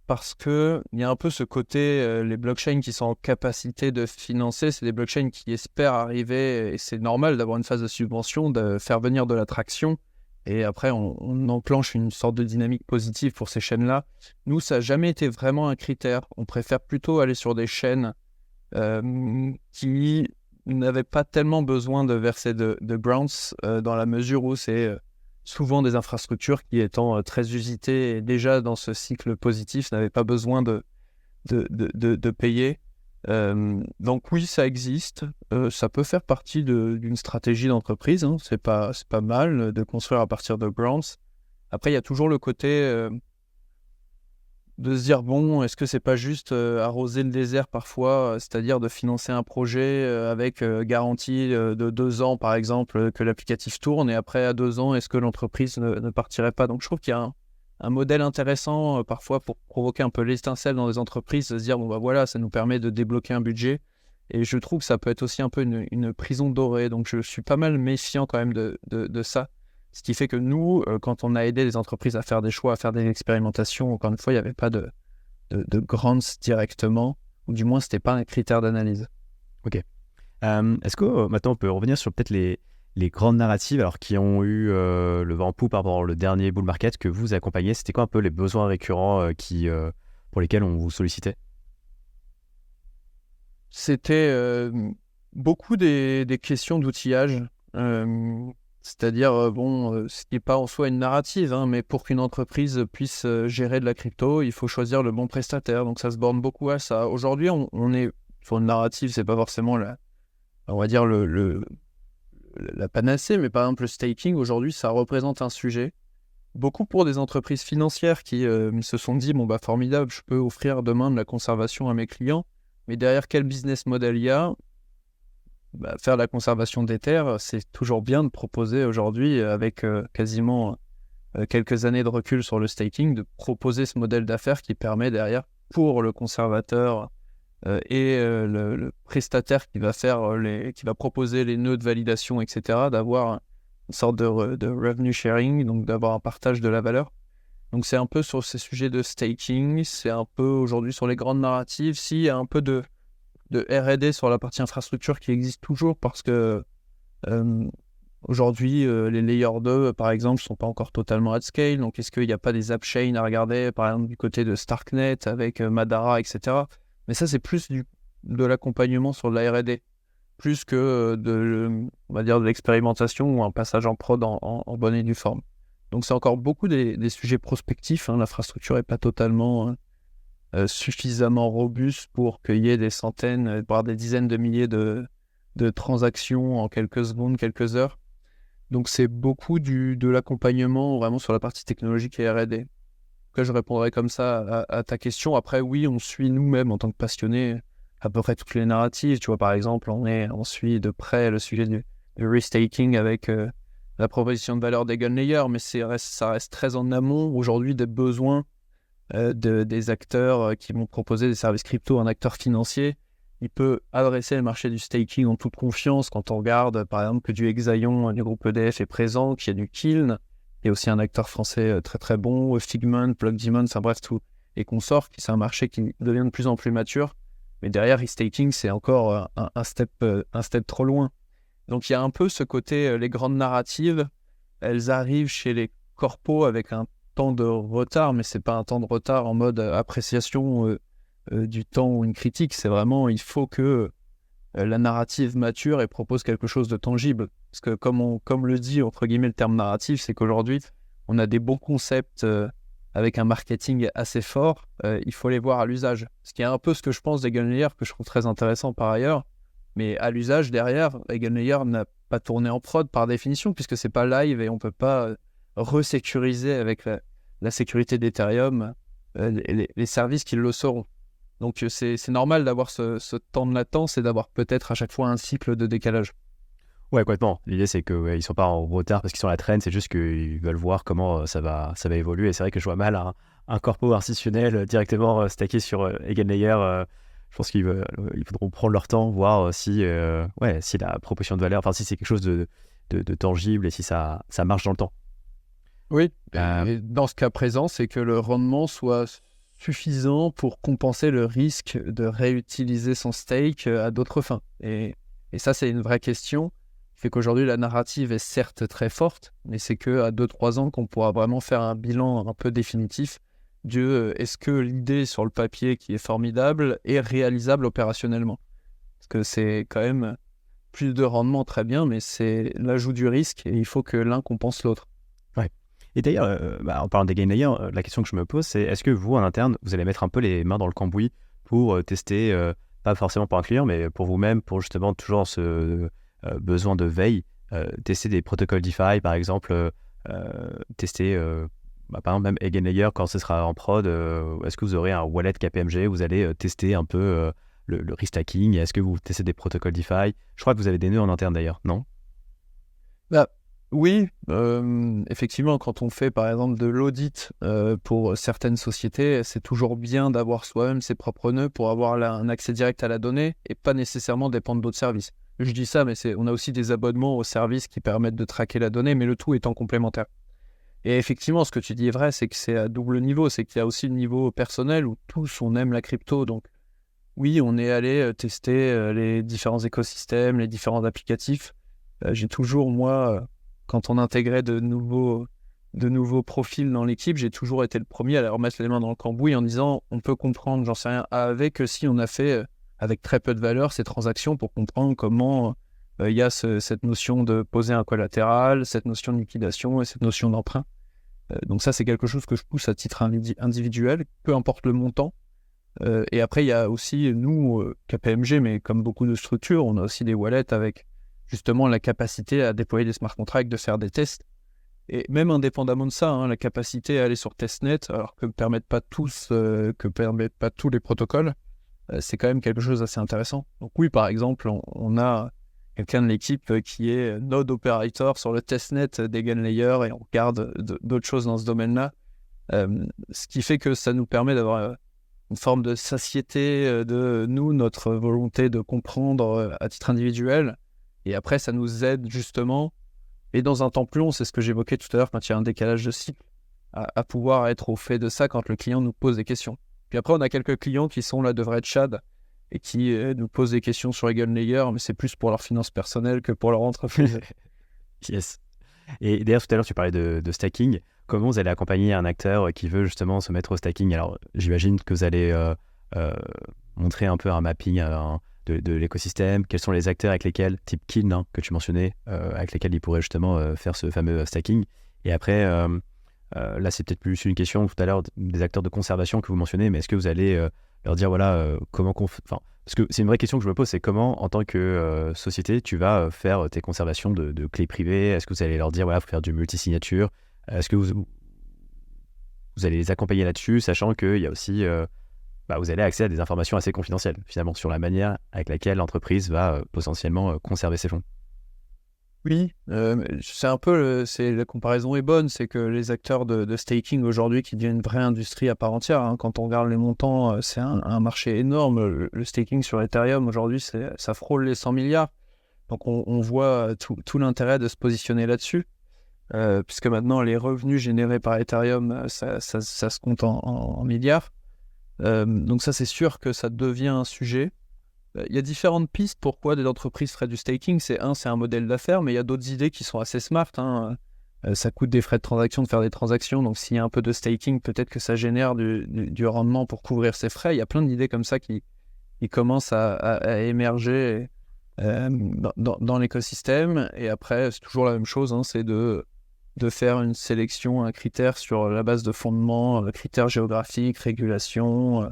parce qu'il y a un peu ce côté, les blockchains qui sont en capacité de financer, c'est des blockchains qui espèrent arriver, et c'est normal d'avoir une phase de subvention, de faire venir de l'attraction, et après, on enclenche une sorte de dynamique positive pour ces chaînes-là. Nous, ça n'a jamais été vraiment un critère. On préfère plutôt aller sur des chaînes qui n'avaient pas tellement besoin de verser de grants dans la mesure où c'est souvent des infrastructures qui, étant très usitées et déjà dans ce cycle positif, n'avaient pas besoin de payer. Donc oui, ça existe. Ça peut faire partie d'une stratégie d'entreprise. C'est pas mal de construire à partir de grants. Après, il y a toujours le côté de se dire, bon, est-ce que c'est pas juste arroser le désert parfois, c'est-à-dire de financer un projet avec garantie de 2 ans, par exemple, que l'applicatif tourne, et après, à 2 ans, est-ce que l'entreprise ne partirait pas? Donc, je trouve qu'il y a un modèle intéressant parfois pour provoquer un peu l'étincelle dans les entreprises, de se dire, bon, bah voilà, ça nous permet de débloquer un budget. Et je trouve que ça peut être aussi un peu une prison dorée. Donc, je suis pas mal méfiant quand même de ça. Ce qui fait que nous, quand on a aidé les entreprises à faire des choix, à faire des expérimentations, encore une fois, il n'y avait pas de grants directement, ou du moins, ce n'était pas un critère d'analyse. Ok. Est-ce que maintenant, on peut revenir sur peut-être les grandes narratives alors, qui ont eu le vent en poupe par rapport au dernier bull market que vous accompagnez? C'était quoi un peu les besoins récurrents pour lesquels on vous sollicitait? C'était beaucoup des questions d'outillage. C'est-à-dire, ce qui n'est pas en soi une narrative, mais pour qu'une entreprise puisse gérer de la crypto, il faut choisir le bon prestataire. Donc, ça se borne beaucoup à ça. Aujourd'hui, on est sur une narrative, c'est pas forcément on va dire la panacée, mais par exemple, le staking, aujourd'hui, ça représente un sujet. Beaucoup pour des entreprises financières qui se sont dit, bon, bah, formidable, je peux offrir demain de la conservation à mes clients, mais derrière, quel business model il y a? Faire la conservation d'Ether, c'est toujours bien de proposer aujourd'hui, avec quasiment quelques années de recul sur le staking, de proposer ce modèle d'affaires qui permet derrière, pour le conservateur et le prestataire qui va qui va proposer les nœuds de validation, etc., d'avoir une sorte de revenue sharing, donc d'avoir un partage de la valeur. Donc c'est un peu sur ces sujets de staking, c'est un peu aujourd'hui sur les grandes narratives, s'il y a un peu de R&D sur la partie infrastructure qui existe toujours parce que aujourd'hui, les Layer 2, par exemple, ne sont pas encore totalement at scale. Donc, est-ce qu'il n'y a pas des app chains à regarder, par exemple, du côté de Starknet avec Madara, etc. Mais ça, c'est plus de l'accompagnement sur de la R&D, plus que on va dire de l'expérimentation ou un passage en prod en bonne et due forme. Donc, c'est encore beaucoup des sujets prospectifs. L'infrastructure n'est pas totalement suffisamment robuste pour qu'il y ait des centaines, voire des dizaines de milliers de transactions en quelques secondes, quelques heures. Donc c'est beaucoup de l'accompagnement vraiment sur la partie technologique et R&D. Je répondrai comme ça à ta question. Après, oui, on suit nous-mêmes en tant que passionnés à peu près toutes les narratives. Tu vois, par exemple, on suit de près le sujet du restaking avec la proposition de valeur des gun-layers, mais ça reste très en amont aujourd'hui des besoins des acteurs qui vont proposer des services crypto. Un acteur financier, il peut adresser le marché du staking en toute confiance quand on regarde, par exemple, que du Exaion, du groupe EDF est présent, qu'il y a du Kiln, il y a aussi un acteur français très très bon, Figment, Blockdaemon, enfin bref, tout, et consorts, c'est un marché qui devient de plus en plus mature. Mais derrière, restaking, c'est encore un step trop loin. Donc, il y a un peu ce côté, les grandes narratives, elles arrivent chez les corpos avec un temps de retard, mais c'est pas un temps de retard en mode appréciation du temps ou une critique. C'est vraiment, il faut que la narrative mature et propose quelque chose de tangible. Parce que comme le dit, entre guillemets, le terme narratif, c'est qu'aujourd'hui, on a des bons concepts avec un marketing assez fort. Il faut les voir à l'usage. Ce qui est un peu ce que je pense d'Egenlayer, que je trouve très intéressant par ailleurs. Mais à l'usage, derrière, Egenlayer n'a pas tourné en prod par définition, puisque c'est pas live et on peut pas resécuriser avec la sécurité d'Ethereum les services qui le sauront. Donc c'est normal d'avoir ce temps de latence et d'avoir peut-être à chaque fois un cycle de décalage. Ouais, complètement. L'idée, c'est qu'ils sont pas en retard parce qu'ils sont à la traîne, c'est juste qu'ils veulent voir comment ça va évoluer. Et c'est vrai que je vois mal un corpo institutionnel directement stacké sur Egenlayer. Je pense ils faudront prendre leur temps, voir si la proposition de valeur, enfin si c'est quelque chose de tangible et si ça marche dans le temps. Oui, et dans ce cas présent, c'est que le rendement soit suffisant pour compenser le risque de réutiliser son stake à d'autres fins. Et ça, c'est une vraie question. Fait qu'aujourd'hui, la narrative est certes très forte, mais c'est qu'à 2-3 ans qu'on pourra vraiment faire un bilan un peu définitif de est-ce que l'idée sur le papier qui est formidable est réalisable opérationnellement. Parce que c'est quand même plus de rendement, très bien, mais c'est l'ajout du risque et il faut que l'un compense l'autre. Ouais. Et d'ailleurs, en parlant d'Egenlayer, la question que je me pose, c'est est-ce que vous, en interne, vous allez mettre un peu les mains dans le cambouis pour tester, pas forcément pour un client, mais pour vous-même, pour justement toujours ce besoin de veille, tester des protocoles DeFi, par exemple, tester, par exemple, même Egenlayer, quand ce sera en prod, est-ce que vous aurez un wallet KPMG, vous allez tester un peu le restacking, est-ce que vous testez des protocoles DeFi? Je crois que vous avez des nœuds en interne d'ailleurs, non? Bah, oui, effectivement, quand on fait par exemple de l'audit pour certaines sociétés, c'est toujours bien d'avoir soi-même ses propres nœuds pour avoir un accès direct à la donnée et pas nécessairement dépendre d'autres services. Je dis ça, mais on a aussi des abonnements aux services qui permettent de traquer la donnée, mais le tout étant complémentaire. Et effectivement, ce que tu dis est vrai, c'est que c'est à double niveau, c'est qu'il y a aussi le niveau personnel où tous on aime la crypto, donc oui, on est allé tester les différents écosystèmes, les différents applicatifs. J'ai toujours, moi, quand on intégrait de nouveaux profils dans l'équipe, j'ai toujours été le premier à leur mettre les mains dans le cambouis en disant on peut comprendre, j'en sais rien, avec si on a fait avec très peu de valeur ces transactions pour comprendre comment il y a cette notion de poser un collatéral, cette notion de liquidation et cette notion d'emprunt. Donc ça, c'est quelque chose que je pousse à titre individuel, peu importe le montant. Et après, il y a aussi, nous, KPMG, mais comme beaucoup de structures, on a aussi des wallets avec justement la capacité à déployer des smart contracts, de faire des tests. Et même indépendamment de ça, la capacité à aller sur testnet, alors que ne permettent pas tous les protocoles, c'est quand même quelque chose d'assez intéressant. Donc oui, par exemple, on a quelqu'un de l'équipe qui est node operator sur le testnet d'Egenlayer et on regarde d'autres choses dans ce domaine-là. Ce qui fait que ça nous permet d'avoir une forme de satiété de notre volonté de comprendre à titre individuel. Et après, ça nous aide justement, et dans un temps plus long, c'est ce que j'évoquais tout à l'heure quand il y a un décalage de cycle, à pouvoir être au fait de ça quand le client nous pose des questions. Puis après, on a quelques clients qui sont là de vrais tchad et qui nous posent des questions sur Egenlayer, mais c'est plus pour leur finance personnelle que pour leur entreprise. Yes. Et d'ailleurs, tout à l'heure, tu parlais de stacking. Comment vous allez accompagner un acteur qui veut justement se mettre au stacking? Alors, j'imagine que vous allez montrer un peu un mapping de l'écosystème. Quels sont les acteurs avec lesquels, type Kin, que tu mentionnais, avec lesquels ils pourraient justement faire ce fameux stacking. Et après, là, c'est peut-être plus une question tout à l'heure des acteurs de conservation que vous mentionnez, mais est-ce que vous allez leur dire, voilà, comment parce que c'est une vraie question que je me pose, c'est comment, en tant que société, tu vas faire tes conservations de clés privées? Est-ce que vous allez leur dire, voilà, il faut faire du multisignature? Est-ce que vous allez les accompagner là-dessus, sachant qu'il y a aussi, vous allez accéder à des informations assez confidentielles, finalement, sur la manière avec laquelle l'entreprise va potentiellement conserver ses fonds? Oui, c'est un peu, la comparaison est bonne, c'est que les acteurs de staking aujourd'hui qui deviennent une vraie industrie à part entière, quand on regarde les montants, c'est un marché énorme. Le staking sur Ethereum aujourd'hui, ça frôle les 100 milliards. Donc on voit tout l'intérêt de se positionner là-dessus, puisque maintenant les revenus générés par Ethereum, ça se compte en milliards. Donc ça, c'est sûr que ça devient un sujet. Il y a différentes pistes pourquoi des entreprises feraient du staking. C'est un modèle d'affaires, mais il y a d'autres idées qui sont assez smart, hein. Ça coûte des frais de transaction de faire des transactions, donc s'il y a un peu de staking, peut-être que ça génère du rendement pour couvrir ses frais. Il y a plein d'idées comme ça qui commencent à émerger dans l'écosystème. Et après, c'est toujours la même chose, hein, c'est de faire une sélection, un critère sur la base de fondements, critères géographiques, régulation,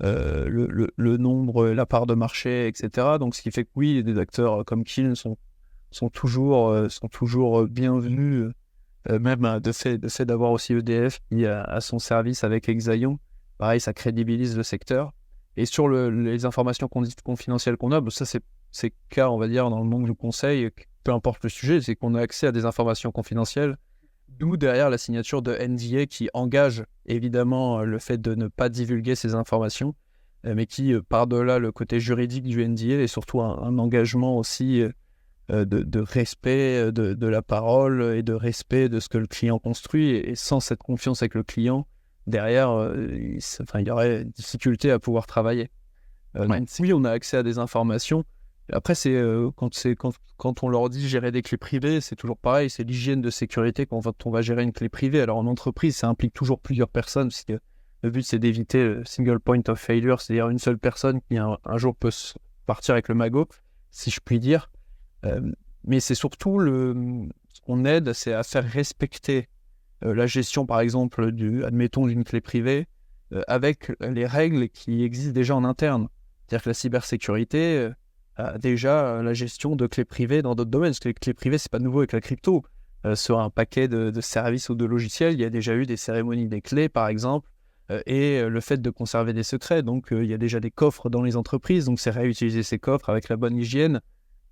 le nombre, la part de marché, etc. Donc, ce qui fait que oui, des acteurs comme Kiln sont toujours bienvenus, même de fait d'avoir aussi EDF qui a son service avec Exaion. Pareil, ça crédibilise le secteur. Et sur les informations confidentielles qu'on a, ça c'est cas, on va dire, dans le monde du conseil, peu importe le sujet, c'est qu'on a accès à des informations confidentielles. D'où derrière la signature de NDA qui engage évidemment le fait de ne pas divulguer ces informations, mais qui, par-delà le côté juridique du NDA, est surtout un engagement aussi de respect de la parole et de respect de ce que le client construit. Et sans cette confiance avec le client, derrière, il y aurait difficulté à pouvoir travailler. Donc, oui, on a accès à des informations. Après, quand on leur dit gérer des clés privées, c'est toujours pareil, c'est l'hygiène de sécurité quand on va gérer une clé privée. Alors en entreprise, ça implique toujours plusieurs personnes, parce que le but c'est d'éviter le single point of failure, c'est-à-dire une seule personne qui un jour peut partir avec le magot, si je puis dire. Mais c'est surtout ce qu'on aide, c'est à faire respecter la gestion, par exemple, admettons, d'une clé privée, avec les règles qui existent déjà en interne. C'est-à-dire que la cybersécurité a déjà la gestion de clés privées dans d'autres domaines. Parce que les clés privées, c'est pas nouveau avec la crypto. Sur un paquet de services ou de logiciels, il y a déjà eu des cérémonies des clés, par exemple, et le fait de conserver des secrets. Donc, il y a déjà des coffres dans les entreprises. Donc, c'est réutiliser ces coffres avec la bonne hygiène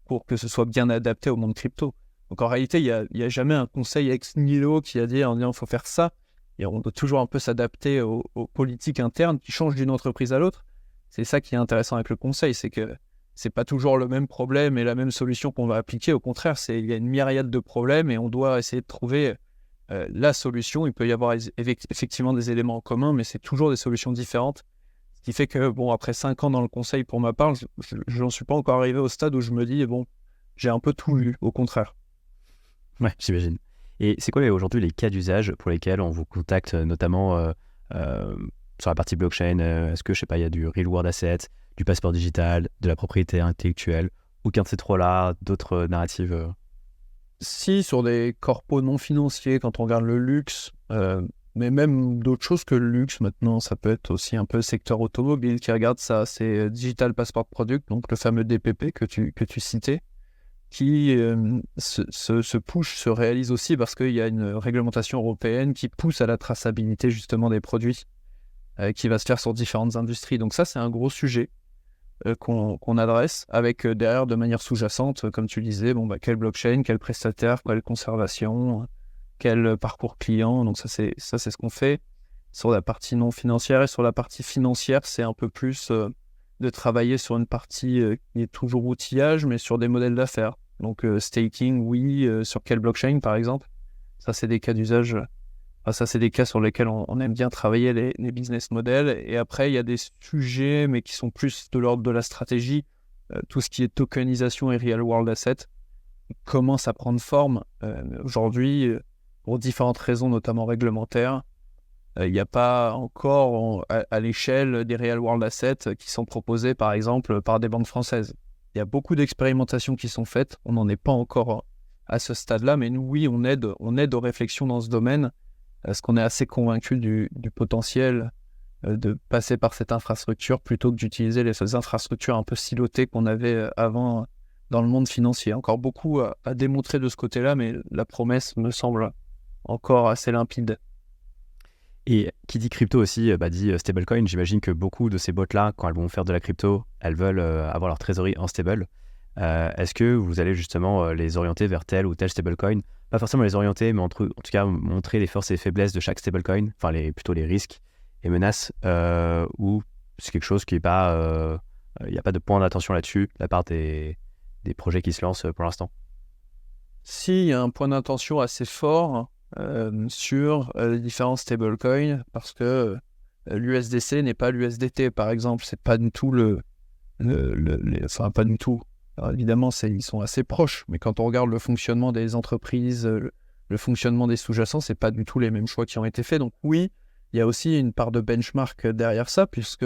pour que ce soit bien adapté au monde crypto. Donc, en réalité, il n'y a jamais un conseil ex nihilo qui a dit en disant il faut faire ça. Et on doit toujours un peu s'adapter aux politiques internes qui changent d'une entreprise à l'autre. C'est ça qui est intéressant avec le conseil, c'est que c'est pas toujours le même problème et la même solution qu'on va appliquer. Au contraire, il y a une myriade de problèmes et on doit essayer de trouver la solution. Il peut y avoir effectivement des éléments en commun, mais c'est toujours des solutions différentes. Ce qui fait que, bon, après 5 ans dans le conseil, pour ma part, je n'en suis pas encore arrivé au stade où je me dis, bon, j'ai un peu tout vu, au contraire. Ouais, j'imagine. Et c'est quoi aujourd'hui les cas d'usage pour lesquels on vous contacte, notamment sur la partie blockchain? Est-ce que, je sais pas, il y a du real world asset, du passeport digital, de la propriété intellectuelle, aucun de ces trois-là, d'autres narratives? Si, sur des corpos non financiers, quand on regarde le luxe, mais même d'autres choses que le luxe maintenant, ça peut être aussi un peu secteur automobile qui regarde ça, c'est Digital Passport Product, donc le fameux DPP que tu citais, qui se push, se réalise aussi parce qu'il y a une réglementation européenne qui pousse à la traçabilité justement des produits, qui va se faire sur différentes industries. Donc ça, c'est un gros sujet qu'on adresse avec derrière de manière sous-jacente, comme tu disais, quelle blockchain, quel prestataire, quelle conservation, quel parcours client. Donc ça c'est ce qu'on fait sur la partie non financière. Et sur la partie financière, c'est un peu plus de travailler sur une partie qui est toujours outillage, mais sur des modèles d'affaires. Donc staking, oui, sur quelle blockchain par exemple. Ça c'est des cas d'usage. Ça, c'est des cas sur lesquels on aime bien travailler les business models. Et après, il y a des sujets, mais qui sont plus de l'ordre de la stratégie. Tout ce qui est tokenisation et real world asset commence à prendre forme. Aujourd'hui, pour différentes raisons, notamment réglementaires, il n'y a pas encore à l'échelle des real world assets qui sont proposés, par exemple, par des banques françaises. Il y a beaucoup d'expérimentations qui sont faites. On n'en est pas encore à ce stade-là, mais nous, oui, on aide aux réflexions dans ce domaine. Parce qu'on est assez convaincu du potentiel de passer par cette infrastructure plutôt que d'utiliser les infrastructures un peu silotées qu'on avait avant dans le monde financier. Encore beaucoup à démontrer de ce côté-là, mais la promesse me semble encore assez limpide. Et qui dit crypto aussi, dit stablecoin. J'imagine que beaucoup de ces boîtes-là, quand elles vont faire de la crypto, elles veulent avoir leur trésorerie en stable. Est-ce que vous allez justement les orienter vers tel ou tel stablecoin? Pas forcément les orienter, mais en tout cas montrer les forces et faiblesses de chaque stablecoin, enfin plutôt les risques et menaces, ou c'est quelque chose qui n'est pas... Il n'y a pas de point d'attention là-dessus de la part des projets qui se lancent pour l'instant? Si, il y a un point d'attention assez fort sur les différents stablecoins, parce que l'USDC n'est pas l'USDT, par exemple. C'est pas du tout enfin, pas du tout. Alors, évidemment, ils sont assez proches, mais quand on regarde le fonctionnement des entreprises, le fonctionnement des sous-jacents, c'est pas du tout les mêmes choix qui ont été faits. Donc oui, il y a aussi une part de benchmark derrière ça, puisque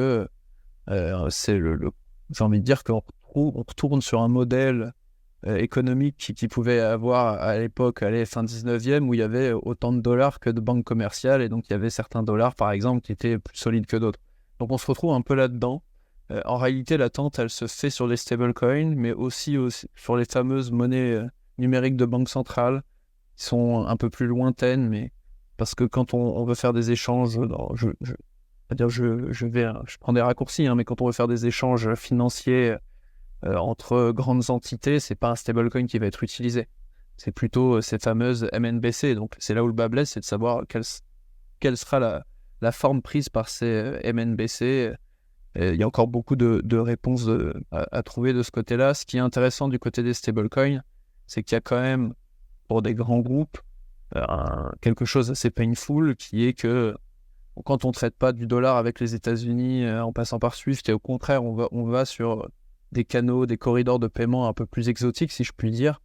c'est j'ai envie de dire qu'on retourne sur un modèle économique qui pouvait avoir à l'époque, fin 19e, où il y avait autant de dollars que de banques commerciales, et donc il y avait certains dollars, par exemple, qui étaient plus solides que d'autres. Donc on se retrouve un peu là-dedans. En réalité, l'attente, elle se fait sur les stablecoins, mais aussi sur les fameuses monnaies numériques de banque centrale, qui sont un peu plus lointaines, mais parce que quand on veut faire des échanges, je prends des raccourcis, hein, mais quand on veut faire des échanges financiers entre grandes entités, c'est pas un stablecoin qui va être utilisé. C'est plutôt ces fameuses MNBC. Donc c'est là où le bas blesse, c'est de savoir quelle sera la forme prise par ces MNBC. Il y a encore beaucoup de réponses à trouver de ce côté-là. Ce qui est intéressant du côté des stablecoins, c'est qu'il y a quand même, pour des grands groupes, quelque chose d'assez painful, qui est que quand on ne traite pas du dollar avec les États-Unis en passant par SWIFT, et au contraire, on va sur des canaux, des corridors de paiement un peu plus exotiques, si je puis dire,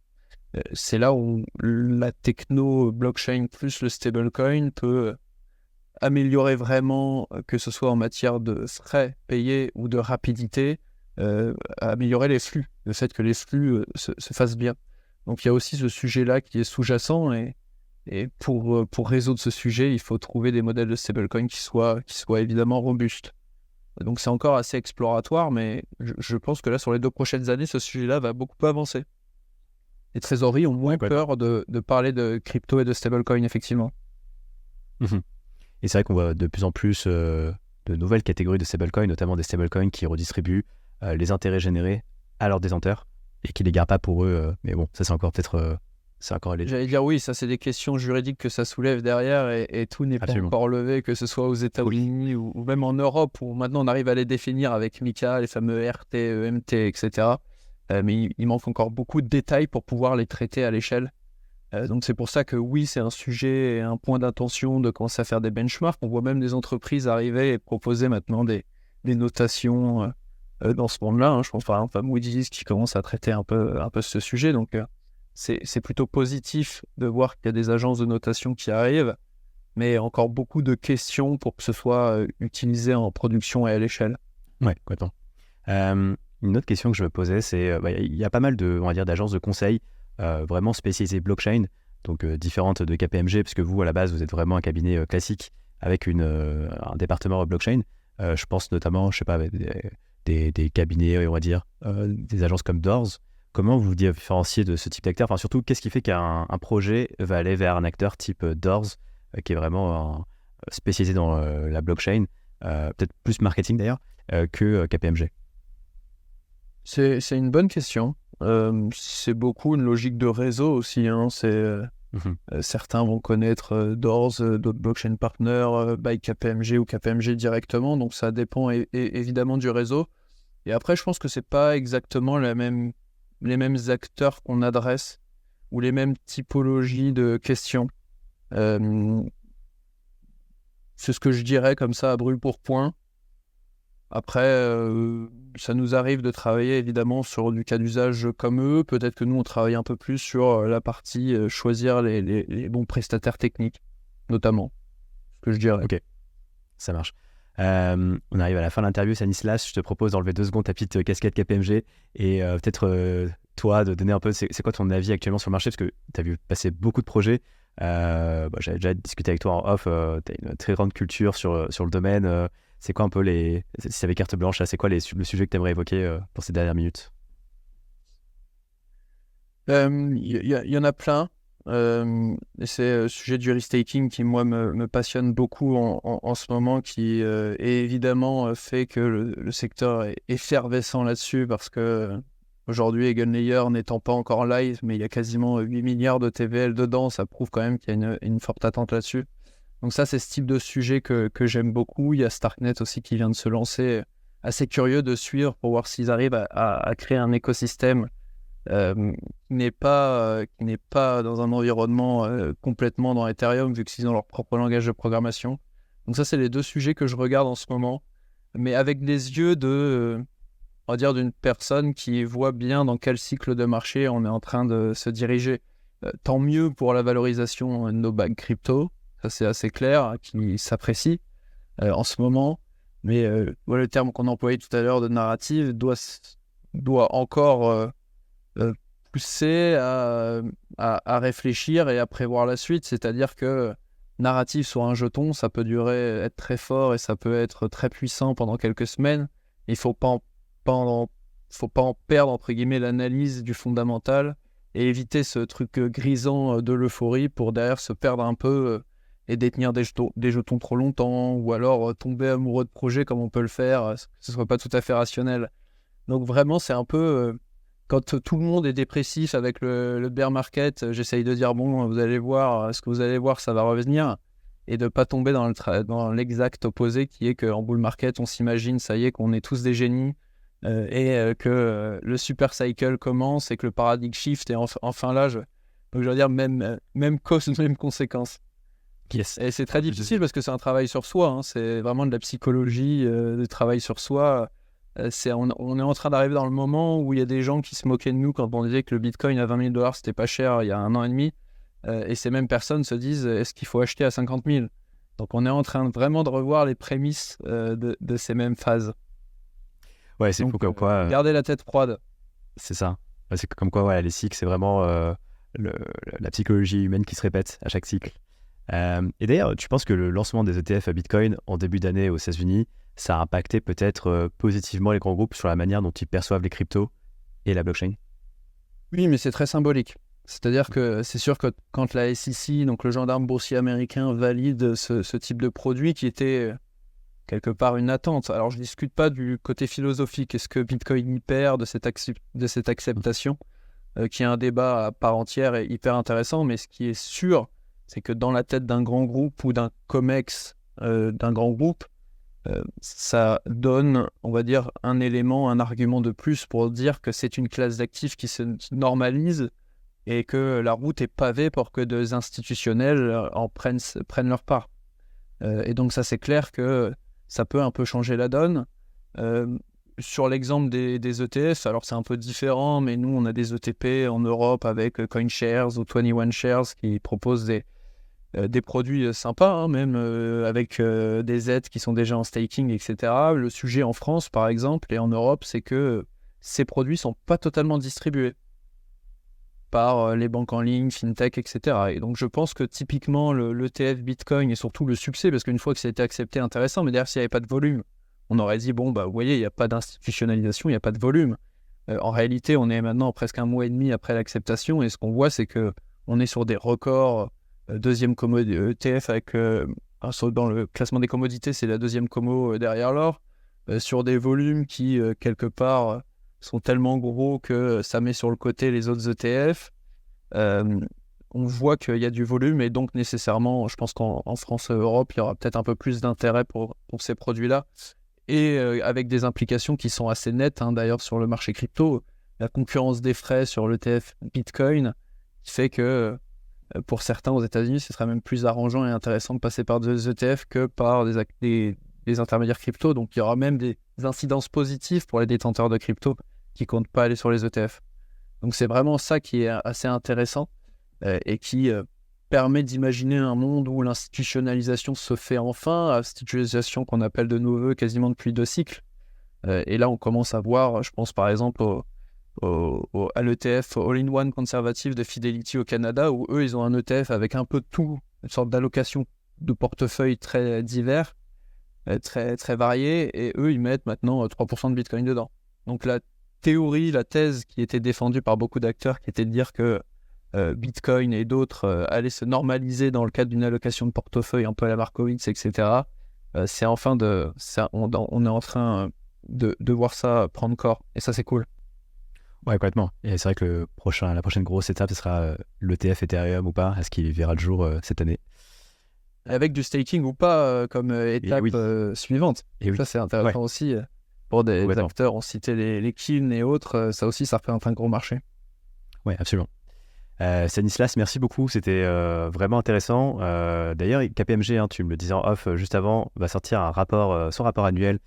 c'est là où la techno blockchain plus le stablecoin peut améliorer vraiment, que ce soit en matière de frais payés ou de rapidité, améliorer les flux, le fait que les flux se fassent bien. Donc il y a aussi ce sujet-là qui est sous-jacent, et pour résoudre ce sujet, il faut trouver des modèles de stablecoin qui soient évidemment robustes. Donc c'est encore assez exploratoire, mais je pense que là, sur les 2 prochaines années, ce sujet-là va beaucoup avancer. Les trésoreries ont moins peur de parler de crypto et de stablecoin, effectivement. Mmh. Et c'est vrai qu'on voit de plus en plus de nouvelles catégories de stablecoins, notamment des stablecoins qui redistribuent les intérêts générés à leurs détenteurs et qui ne les gardent pas pour eux. Mais bon, ça c'est encore peut-être... c'est encore à l'étude. J'allais dire oui, ça c'est des questions juridiques que ça soulève derrière, et tout n'est pas encore levé, que ce soit aux États-Unis ou même en Europe, où maintenant on arrive à les définir avec MiCA, les fameux RT, EMT, etc. Mais il manque encore beaucoup de détails pour pouvoir les traiter à l'échelle. Donc c'est pour ça que oui, c'est un sujet et un point d'attention de commencer à faire des benchmarks. On voit même des entreprises arriver et proposer maintenant des notations dans ce monde-là. Hein. Je pense par exemple à Moody's qui commence à traiter un peu ce sujet. Donc c'est plutôt positif de voir qu'il y a des agences de notation qui arrivent, mais encore beaucoup de questions pour que ce soit utilisé en production et à l'échelle. Ouais, complètement. Une autre question que je me posais, c'est il y a pas mal on va dire, d'agences de conseil vraiment spécialisées blockchain, donc différentes de KPMG, parce que vous, à la base, vous êtes vraiment un cabinet classique avec un département blockchain. Je pense notamment, je sais pas, des cabinets, on va dire, des agences comme Doors. Comment vous vous différenciez de ce type d'acteur? Enfin, surtout, qu'est-ce qui fait qu'un projet va aller vers un acteur type Doors, qui est vraiment spécialisé dans la blockchain, peut-être plus marketing d'ailleurs, que KPMG? C'est une bonne question. C'est beaucoup une logique de réseau aussi. Hein. Certains vont connaître Doors, d'autres blockchain partners, by KPMG ou KPMG directement. Donc ça dépend évidemment du réseau. Et après, je pense que c'est pas exactement les mêmes acteurs qu'on adresse ou les mêmes typologies de questions. C'est ce que je dirais comme ça à brûle pour point. Après, ça nous arrive de travailler évidemment sur du cas d'usage comme eux. Peut-être que nous, on travaille un peu plus sur la partie choisir les bons prestataires techniques, notamment. Ce que je dirais. Ok, ça marche. On arrive à la fin de l'interview, Stanislas. Je te propose d'enlever 2 secondes ta petite casquette KPMG et peut-être toi de donner un peu, c'est quoi ton avis actuellement sur le marché, parce que tu as vu passer beaucoup de projets. J'avais déjà discuté avec toi en off, tu as une très grande culture sur le domaine. C'est quoi un peu si tu avais carte blanche, là, c'est quoi le sujet que tu aimerais évoquer pour ces dernières minutes? Il y en a plein. C'est le sujet du restaking qui, moi, me passionne beaucoup en ce moment, qui est évidemment fait que le secteur est effervescent là-dessus, parce que aujourd'hui, EigenLayer n'étant pas encore live, mais il y a quasiment 8 milliards de TVL dedans, ça prouve quand même qu'il y a une forte attente là-dessus. Donc ça, c'est ce type de sujet que j'aime beaucoup. Il y a Starknet aussi qui vient de se lancer. Assez curieux de suivre pour voir s'ils arrivent à créer un écosystème qui n'est pas dans un environnement complètement dans Ethereum, vu qu'ils ont leur propre langage de programmation. Donc ça, c'est les 2 sujets que je regarde en ce moment, mais avec des yeux on va dire, d'une personne qui voit bien dans quel cycle de marché on est en train de se diriger. Tant mieux pour la valorisation de nos bagues crypto, ça c'est assez clair, qui s'apprécie en ce moment, mais le terme qu'on employait tout à l'heure de narrative doit encore pousser à réfléchir et à prévoir la suite, c'est-à-dire que narrative sur un jeton, ça peut être très fort et ça peut être très puissant pendant quelques semaines. Il faut pas en perdre entre guillemets l'analyse du fondamental et éviter ce truc grisant de l'euphorie pour derrière se perdre un peu et détenir des jetons trop longtemps, ou alors tomber amoureux de projets comme on peut le faire, que ce soit pas tout à fait rationnel. Donc vraiment, c'est un peu quand tout le monde est dépressif avec le bear market, j'essaye de dire bon, vous allez voir, ce que vous allez voir, ça va revenir, et de pas tomber dans l'exact opposé, qui est qu'en bull market, on s'imagine, ça y est, qu'on est tous des génies, que le super cycle commence et que le paradigme shift est enfin là. Donc je veux dire, même cause, même conséquence. Yes. Et c'est très difficile parce que c'est un travail sur soi, hein. C'est vraiment de la psychologie, de travail sur soi. On est en train d'arriver dans le moment où il y a des gens qui se moquaient de nous quand on disait que le Bitcoin à 20 000 $, c'était pas cher il y a 1 an et demi. Et ces mêmes personnes se disent, est-ce qu'il faut acheter à 50 000 ? Donc on est en train vraiment de revoir les prémices de ces mêmes phases. Ouais, c'est fou comme quoi. Garder la tête froide. C'est ça. C'est comme quoi, les cycles, c'est vraiment la psychologie humaine qui se répète à chaque cycle. Et d'ailleurs, tu penses que le lancement des ETF à Bitcoin en début d'année aux États-Unis, ça a impacté peut-être positivement les grands groupes sur la manière dont ils perçoivent les cryptos et la blockchain ? Oui, mais c'est très symbolique. C'est-à-dire que c'est sûr que quand la SEC, donc le gendarme boursier américain, valide ce type de produit qui était quelque part une attente. Alors je ne discute pas du côté philosophique, est-ce que Bitcoin y perd de cette acceptation, qui est un débat à part entière et hyper intéressant, mais ce qui est sûr, c'est que dans la tête d'un grand groupe ou d'un COMEX d'un grand groupe, ça donne, on va dire, un élément, un argument de plus pour dire que c'est une classe d'actifs qui se normalise et que la route est pavée pour que des institutionnels en prennent leur part. Et donc ça, c'est clair que ça peut un peu changer la donne. Sur l'exemple des ETF, alors c'est un peu différent, mais nous, on a des ETP en Europe avec CoinShares ou 21 Shares qui proposent des produits sympas, hein, même avec des aides qui sont déjà en staking, etc. Le sujet en France, par exemple, et en Europe, c'est que ces produits ne sont pas totalement distribués par les banques en ligne, FinTech, etc. Et donc je pense que typiquement l'ETF Bitcoin et surtout le succès, parce qu'une fois que ça a été accepté, intéressant, mais derrière s'il n'y avait pas de volume, on aurait dit bon bah vous voyez, il n'y a pas d'institutionnalisation, il n'y a pas de volume. En réalité, on est maintenant presque 1 mois et demi après l'acceptation, et ce qu'on voit, c'est que on est sur des records. Deuxième commo ETF dans le classement des commodités, c'est la deuxième commo derrière l'or, sur des volumes qui quelque part sont tellement gros que ça met sur le côté les autres ETF. On voit qu'il y a du volume, et donc nécessairement, je pense qu'en France et Europe, il y aura peut-être un peu plus d'intérêt pour ces produits-là, et avec des implications qui sont assez nettes, hein, d'ailleurs sur le marché crypto. La concurrence des frais sur l'ETF Bitcoin qui fait que pour certains aux États-Unis, ce serait même plus arrangeant et intéressant de passer par des ETF que par des intermédiaires crypto. Donc il y aura même des incidences positives pour les détenteurs de crypto qui ne comptent pas aller sur les ETF. Donc c'est vraiment ça qui est assez intéressant et qui permet d'imaginer un monde où l'institutionnalisation se fait enfin, institutionnalisation qu'on appelle de nos voeux quasiment depuis 2 cycles. Et là, on commence à voir, je pense par exemple à l'ETF All-in-One conservatif de Fidelity au Canada, où eux, ils ont un ETF avec un peu de tout, une sorte d'allocation de portefeuille très divers, très, très varié, et eux, ils mettent maintenant 3% de Bitcoin dedans. Donc la thèse qui était défendue par beaucoup d'acteurs, qui était de dire que Bitcoin et d'autres allaient se normaliser dans le cadre d'une allocation de portefeuille un peu à la Markowitz, etc. C'est enfin on est en train de voir ça prendre corps, et ça, c'est cool. Ouais, complètement. Et c'est vrai que la prochaine grosse étape, ce sera l'ETF Ethereum ou pas. Est-ce qu'il verra le jour cette année ? Avec du staking ou pas comme étape suivante. Et oui. Ça, c'est intéressant aussi pour des acteurs. On citait les Kin et autres. Ça aussi, ça représente un gros marché. Oui, absolument. Stanislas, merci beaucoup, c'était vraiment intéressant. D'ailleurs, KPMG, hein, tu me le disais en off juste avant, va sortir son rapport annuel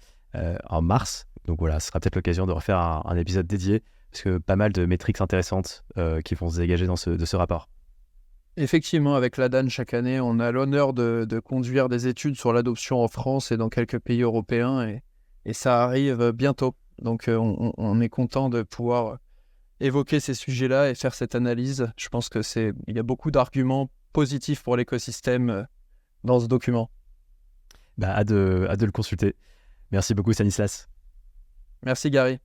en mars. Donc voilà, ce sera peut-être l'occasion de refaire un épisode dédié, parce que pas mal de métriques intéressantes qui vont se dégager de ce rapport. Effectivement, avec l'ADAN, chaque année, on a l'honneur de conduire des études sur l'adoption en France et dans quelques pays européens, et ça arrive bientôt. Donc on est content de pouvoir évoquer ces sujets-là et faire cette analyse. Je pense il y a beaucoup d'arguments positifs pour l'écosystème dans ce document. Hâte de le consulter. Merci beaucoup, Stanislas. Merci Gary.